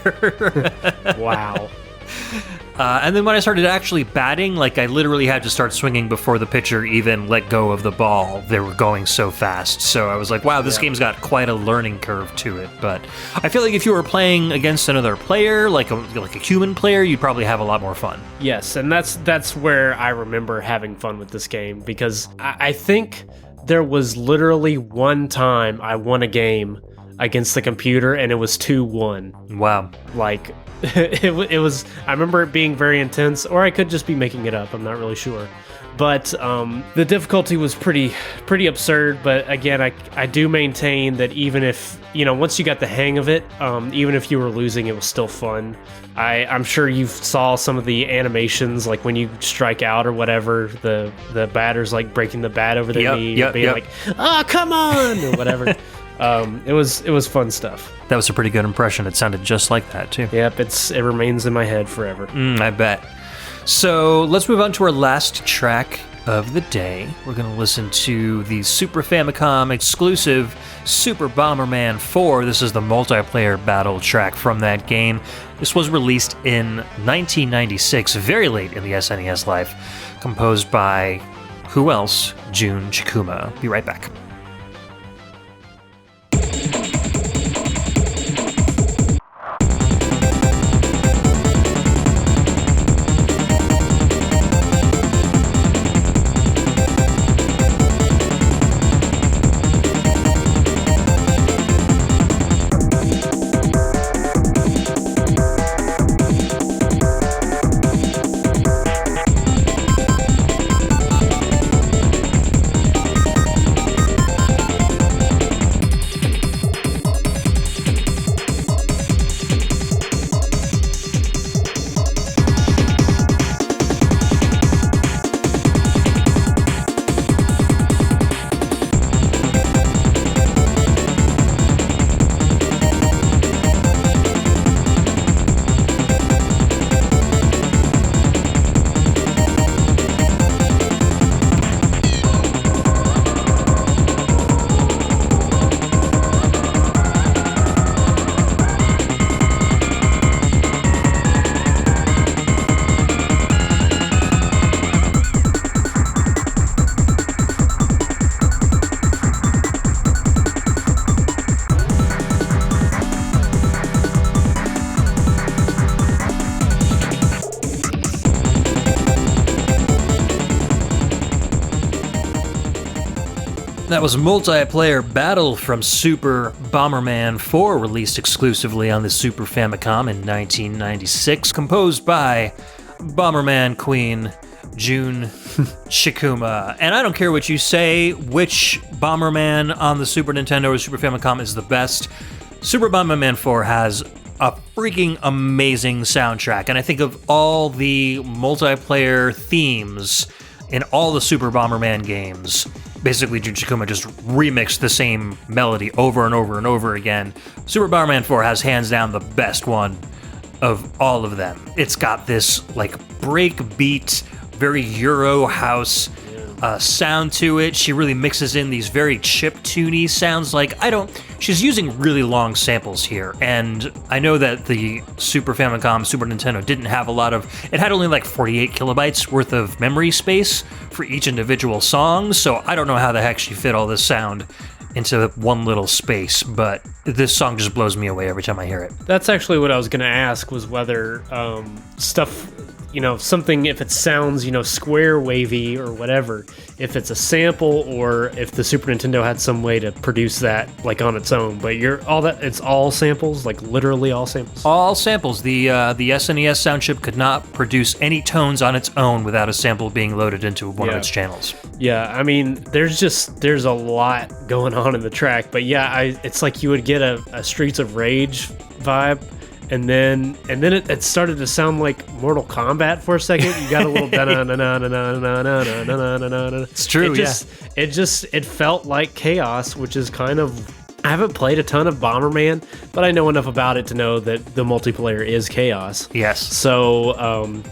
Wow. And then when I started actually batting, like I literally had to start swinging before the pitcher even let go of the ball. They were going so fast. So I was like, wow, this game's got quite a learning curve to it. But I feel like if you were playing against another player, like a human player, you'd probably have a lot more fun. Yes, and that's where I remember having fun with this game, because I think there was literally one time I won a game against the computer, and it was 2-1. Wow. Like... it was. I remember it being very intense, or I could just be making it up. I'm not really sure, but the difficulty was pretty absurd. But again, I do maintain that even if once you got the hang of it, even if you were losing, it was still fun. I'm sure you saw some of the animations, like when you strike out or whatever, the batter's like breaking the bat over their knee, being like, "Oh, come on," or whatever. It was fun stuff. That was a pretty good impression. It sounded just like that too. Yep, it remains in my head forever. I bet. So let's move on to our last track of the day. We're going to listen to the Super Famicom exclusive Super Bomberman 4. This is the multiplayer battle track from that game. This was released in 1996, very late in the SNES life, composed by, who else? Jun Chikuma. Be right back. That was Multiplayer Battle from Super Bomberman 4, released exclusively on the Super Famicom in 1996, composed by Bomberman Queen Jun Chikuma. And I don't care what you say, which Bomberman on the Super Nintendo or Super Famicom is the best. Super Bomberman 4 has a freaking amazing soundtrack, and I think of all the multiplayer themes in all the Super Bomberman games, basically Jun Chikuma just remixed the same melody over and over and over again. Super Bomberman 4 has hands down the best one of all of them. It's got this like breakbeat, very Euro house sound to it. She really mixes in these very chiptune sounds. She's using really long samples here, and I know that the Super Famicom, Super Nintendo didn't have a lot of, it had only like 48 kilobytes worth of memory space for each individual song, so I don't know how the heck she fit all this sound into one little space, but this song just blows me away every time I hear it. That's actually what I was going to ask, was whether stuff, something, if it sounds, square wavy or whatever, if it's a sample or if the Super Nintendo had some way to produce that like on its own. But it's all samples, like literally all samples. All samples. The SNES sound chip could not produce any tones on its own without a sample being loaded into one of its channels. Yeah, I mean, there's a lot going on in the track, but it's like you would get a Streets of Rage vibe. And then it started to sound like Mortal Kombat for a second. You got a little It's true. It felt like chaos, which is kind of, I haven't played a ton of Bomberman, but I know enough about it to know that the multiplayer is chaos. Yes. So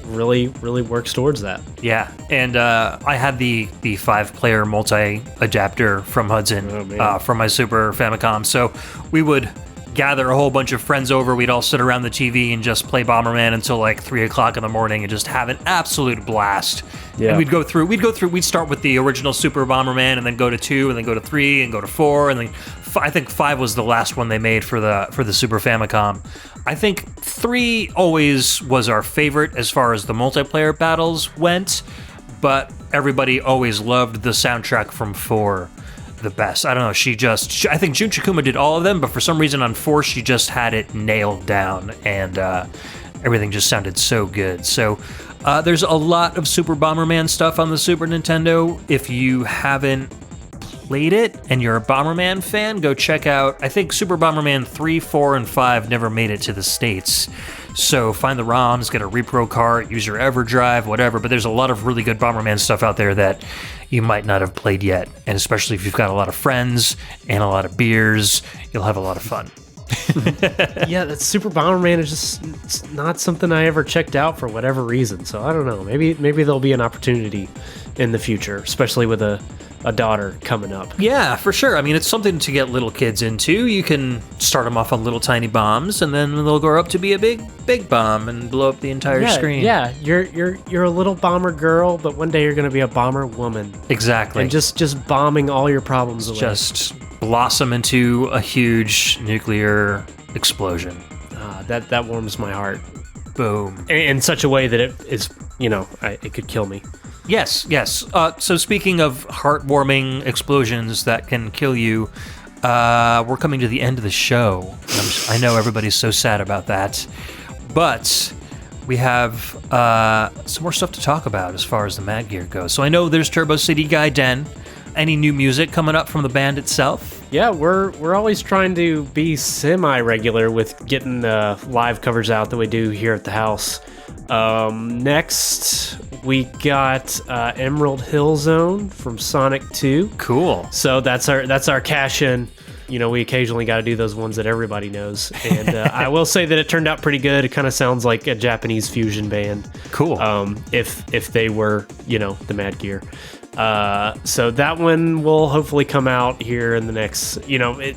really works towards that. Yeah, and I had the 5-player multi-adapter from Hudson from my Super Famicom, so we would gather a whole bunch of friends over. We'd all sit around the TV and just play Bomberman until like 3 o'clock in the morning and just have an absolute blast. Yeah. And we'd start with the original Super Bomberman and then go to 2 and then go to 3 and go to 4 and then I think 5 was the last one they made for the Super Famicom. I think 3 always was our favorite as far as the multiplayer battles went, but everybody always loved the soundtrack from 4 the best. I don't know, I think Jun Chikuma did all of them, but for some reason on 4 she just had it nailed down, and everything just sounded so good. So there's a lot of Super Bomberman stuff on the Super Nintendo. If you haven't played it and you're a Bomberman fan, go check out, I think Super Bomberman 3, 4, and 5 never made it to the States. So find the ROMs, get a repro cart, use your EverDrive, whatever, but there's a lot of really good Bomberman stuff out there that you might not have played yet, and especially if you've got a lot of friends and a lot of beers, you'll have a lot of fun. Yeah, that Super Bomberman is just not something I ever checked out for whatever reason, so I don't know. Maybe there'll be an opportunity in the future, especially with a daughter coming up. Yeah, for sure. I mean, it's something to get little kids into. You can start them off on little tiny bombs, and then they'll grow up to be a big bomb and blow up the entire screen. Yeah, you're a little bomber girl, but one day you're going to be a bomber woman. Exactly. And just bombing all your problems away. Just blossom into a huge nuclear explosion. That warms my heart. Boom. In such a way that it is, it could kill me. Yes. So speaking of heartwarming explosions that can kill you, we're coming to the end of the show. I know everybody's so sad about that, but we have some more stuff to talk about as far as the Mad Gear goes. So I know there's Turbo City Gaiden. Any new music coming up from the band itself? Yeah, we're always trying to be semi-regular with getting live covers out that we do here at the house. Next, we got Emerald Hill Zone from Sonic 2. Cool. So that's our cash-in. We occasionally got to do those ones that everybody knows. And I will say that it turned out pretty good. It kind of sounds like a Japanese fusion band. Cool. If they were, the Mad Gear. So that one will hopefully come out here in the next,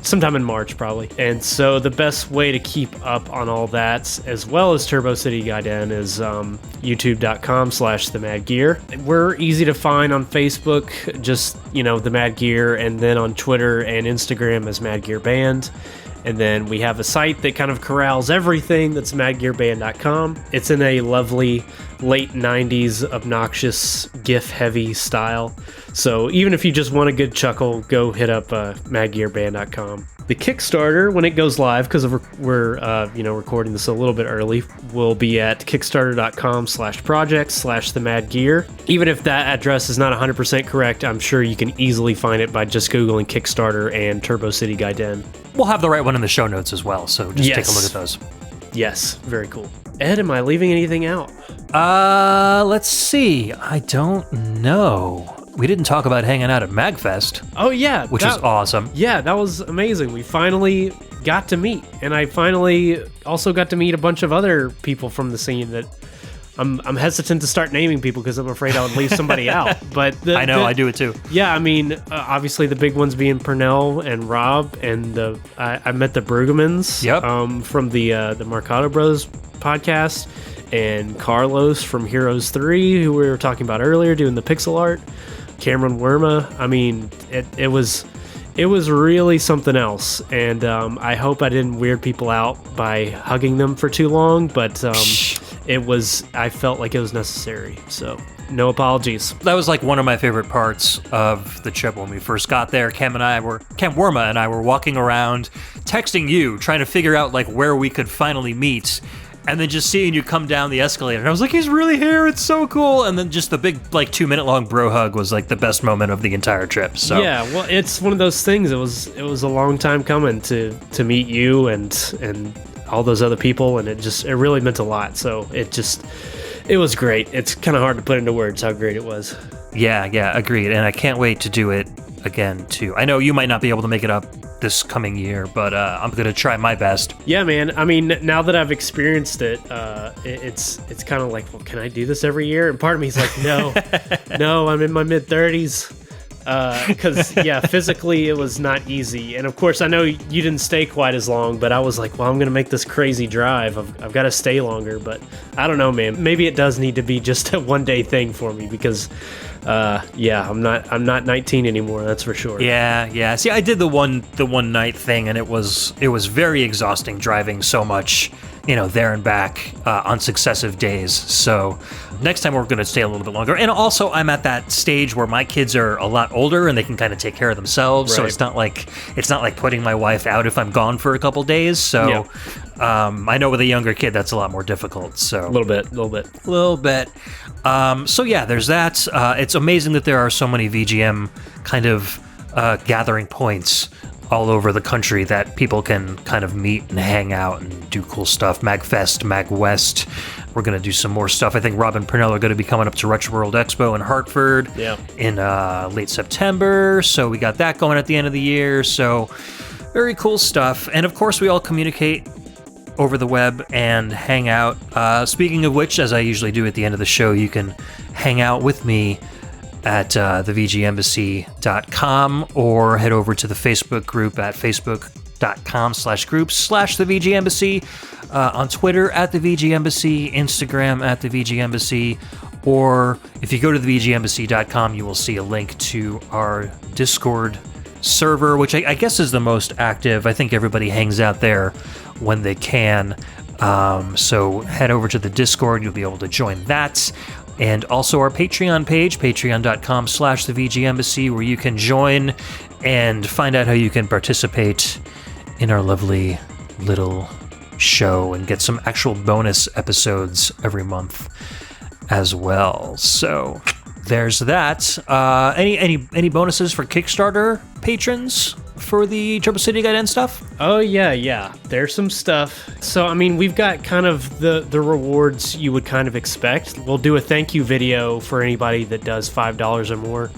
sometime in March probably. And so the best way to keep up on all that, as well as Turbo City Gaiden, is youtube.com/The Mad Gear. We're easy to find on Facebook, just, The Mad Gear, and then on Twitter and Instagram as Mad Gear Band. And then we have a site that kind of corrals everything. That's madgearband.com. It's in a lovely late 90s obnoxious GIF-heavy style. So even if you just want a good chuckle, go hit up madgearband.com. The Kickstarter, when it goes live, because we're recording this a little bit early, will be at kickstarter.com/projects/The Mad Gear. Even if that address is not 100% correct, I'm sure you can easily find it by just Googling Kickstarter and Turbo City Gaiden. We'll have the right one in the show notes as well, so just take a look at those. Yes, very cool. Ed, am I leaving anything out? Let's see. I don't know. We didn't talk about hanging out at MagFest. Oh, yeah. Which was awesome. Yeah, that was amazing. We finally got to meet. And I finally also got to meet a bunch of other people from the scene that I'm hesitant to start naming people because I'm afraid I would leave somebody out. But I do it too. Yeah, I mean, obviously the big ones being Pernell and Rob, and I met the Brueggemans from the Marcato Brothers podcast, and Carlos from Heroes 3, who we were talking about earlier, doing the pixel art. Cameron Werma. I mean, it was really something else, and I hope I didn't weird people out by hugging them for too long, but I felt like it was necessary, so no apologies. That was like one of my favorite parts of the trip when we first got there. Cam Werma and I were walking around texting you, trying to figure out like where we could finally meet. And then just seeing you come down the escalator, and I was like, he's really here, it's so cool. And then just the big, 2-minute long bro hug was like the best moment of the entire trip. So yeah, well, it's one of those things. It was a long time coming to meet you and all those other people, and it really meant a lot. So it was great. It's kind of hard to put into words how great it was. Yeah, agreed. And I can't wait to do it again too. I know you might not be able to make it up this coming year, but I'm gonna try my best. Yeah, man. I mean, now that I've experienced it, it's kind of like, well, can I do this every year? And part of me is like, no, I'm in my mid-30s. Because physically it was not easy, and of course I know you didn't stay quite as long, but I was like, well, I'm gonna make this crazy drive. I've got to stay longer, but I don't know, man. Maybe it does need to be just a one-day thing for me because, I'm not 19 anymore. That's for sure. Yeah. See, I did the one night thing, and it was very exhausting driving so much, there and back on successive days. So next time we're going to stay a little bit longer. And also I'm at that stage where my kids are a lot older and they can kind of take care of themselves. Right. So it's not like putting my wife out if I'm gone for a couple days. So I know with a younger kid, that's a lot more difficult. So a little bit. So yeah, there's that. It's amazing that there are so many VGM kind of gathering points all over the country that people can kind of meet and hang out and do cool stuff. MagFest, MagWest. We're going to do some more stuff. I think Rob and Pernell are going to be coming up to Retro World Expo in Hartford in late September. So we got that going at the end of the year. So very cool stuff. And of course, we all communicate over the web and hang out. Speaking of which, as I usually do at the end of the show, you can hang out with me at thevgembassy.com, or head over to the Facebook group at facebook.com/groups/thevgembassy, on Twitter at the VG Embassy, Instagram at the VG Embassy, or if you go to thevgembassy.com, you will see a link to our Discord server, which I guess is the most active. I think everybody hangs out there when they can. So head over to the Discord, you'll be able to join that. And also our Patreon page, patreon.com/thevgembassy, where you can join and find out how you can participate in our lovely little show and get some actual bonus episodes every month as well. So there's that. Any bonuses for Kickstarter patrons for the Turbo City Guide and stuff? Oh yeah. There's some stuff. So I mean, we've got kind of the rewards you would kind of expect. We'll do a thank you video for anybody that does $5 or more.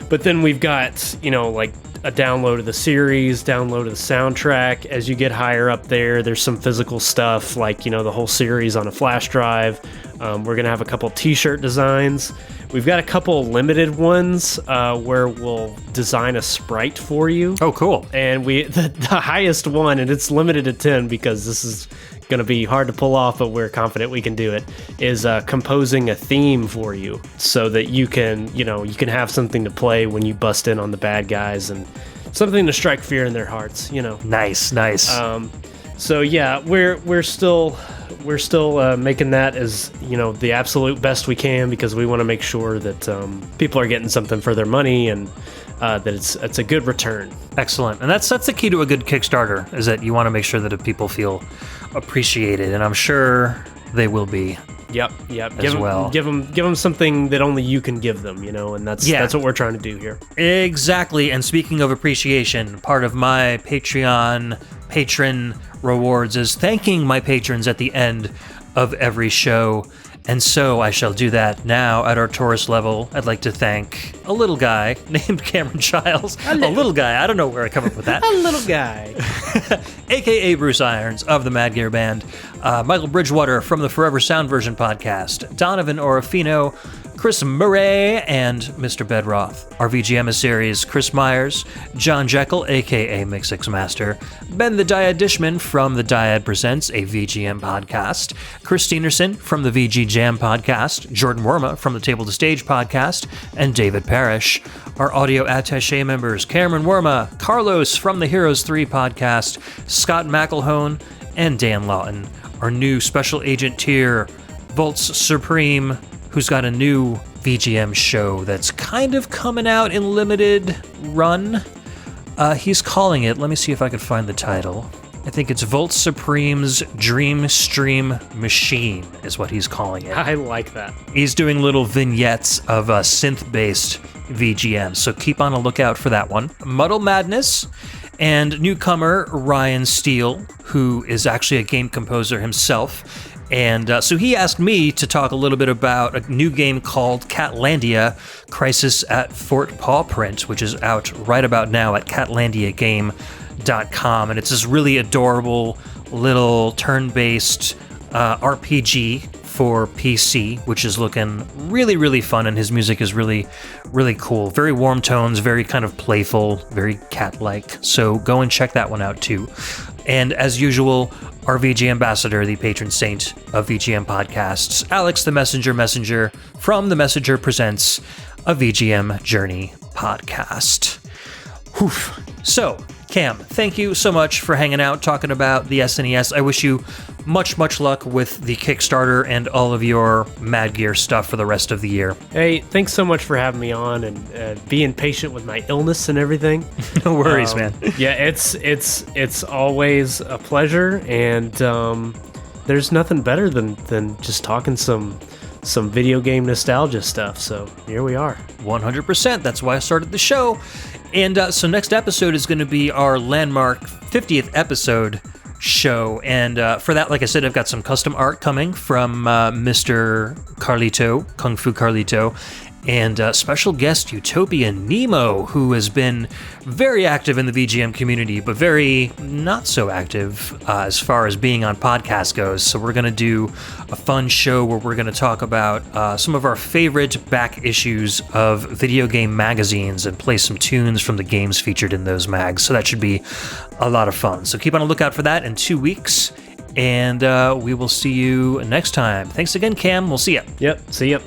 But then we've got, like a download of the series, download of the soundtrack. As you get higher up there, there's some physical stuff like, the whole series on a flash drive. We're going to have a couple t-shirt designs. We've got a couple limited ones where we'll design a sprite for you. Oh, cool. And the highest one, and it's limited to 10 because this is going to be hard to pull off, but we're confident we can do it, is composing a theme for you so that you can have something to play when you bust in on the bad guys and something to strike fear in their hearts, Nice. So yeah, we're still making that as the absolute best we can, because we want to make sure that people are getting something for their money and that it's a good return. Excellent. And that's the key to a good Kickstarter, is that you want to make sure that people feel appreciated, and I'm sure they will be. Yep. Give them something that only you can give them, and that's what we're trying to do here. Exactly. And speaking of appreciation, part of my Patreon patron rewards is thanking my patrons at the end of every show. And so I shall do that now at our Taurus level. I'd like to thank a little guy named Cam Chiles. A little guy. I don't know where I come up with that. A little guy. A.K.A. Bruce Irons of the Mad Gear Band. Michael Bridgewater from the Forever Sound Version podcast. Donovan Orofino. Chris Murray, and Mr. Bedroth. Our VG emissaries, Chris Myers, John Jekyll, a.k.a. Mixix Master, Ben the Dyad Dishman from The Dyad Presents, a VGM podcast, Chris Steenerson from the VG Jam podcast, Jordan Worma from the Table to Stage podcast, and David Parrish. Our audio attaché members, Cameron Worma, Carlos from the Heroes 3 podcast, Scott McElhone, and Dan Lawton. Our new special agent tier, Volts Supreme, who's got a new VGM show that's kind of coming out in limited run. He's calling it, let me see if I could find the title. I think it's Volt Supreme's Dream Stream Machine is what he's calling it. I like that. He's doing little vignettes of synth-based VGM, so keep on a lookout for that one. Muddle Madness and newcomer Ryan Steele, who is actually a game composer himself. And so he asked me to talk a little bit about a new game called Catlandia Crisis at Fort Pawprint, which is out right about now at catlandiagame.com. And it's this really adorable little turn-based RPG for PC, which is looking really, really fun. And his music is really, really cool. Very warm tones, very kind of playful, very cat-like. So go and check that one out too. And as usual, our VG ambassador, the patron saint of VGM podcasts, Alex the Messenger from The Messenger Presents, a VGM Journey podcast. Whew. So, Cam, thank you so much for hanging out, talking about the SNES. I wish you much luck with the Kickstarter and all of your Mad Gear stuff for the rest of the year. Hey, thanks so much for having me on and being patient with my illness and everything. No worries, man. Yeah, it's always a pleasure, and there's nothing better than just talking some video game nostalgia stuff. So here we are. 100%. That's why I started the show. And so next episode is going to be our landmark 50th episode show. And for that, like I said, I've got some custom art coming from Mr. Carlito, Kung Fu Carlito. and special guest Utopia Nemo, who has been very active in the VGM community, but very not so active as far as being on podcast goes. So we're going to do a fun show where we're going to talk about some of our favorite back issues of video game magazines and play some tunes from the games featured in those mags. So that should be a lot of fun. So keep on a lookout for that in 2 weeks, and we will see you next time. Thanks again, Cam. We'll see ya. Yep, see ya.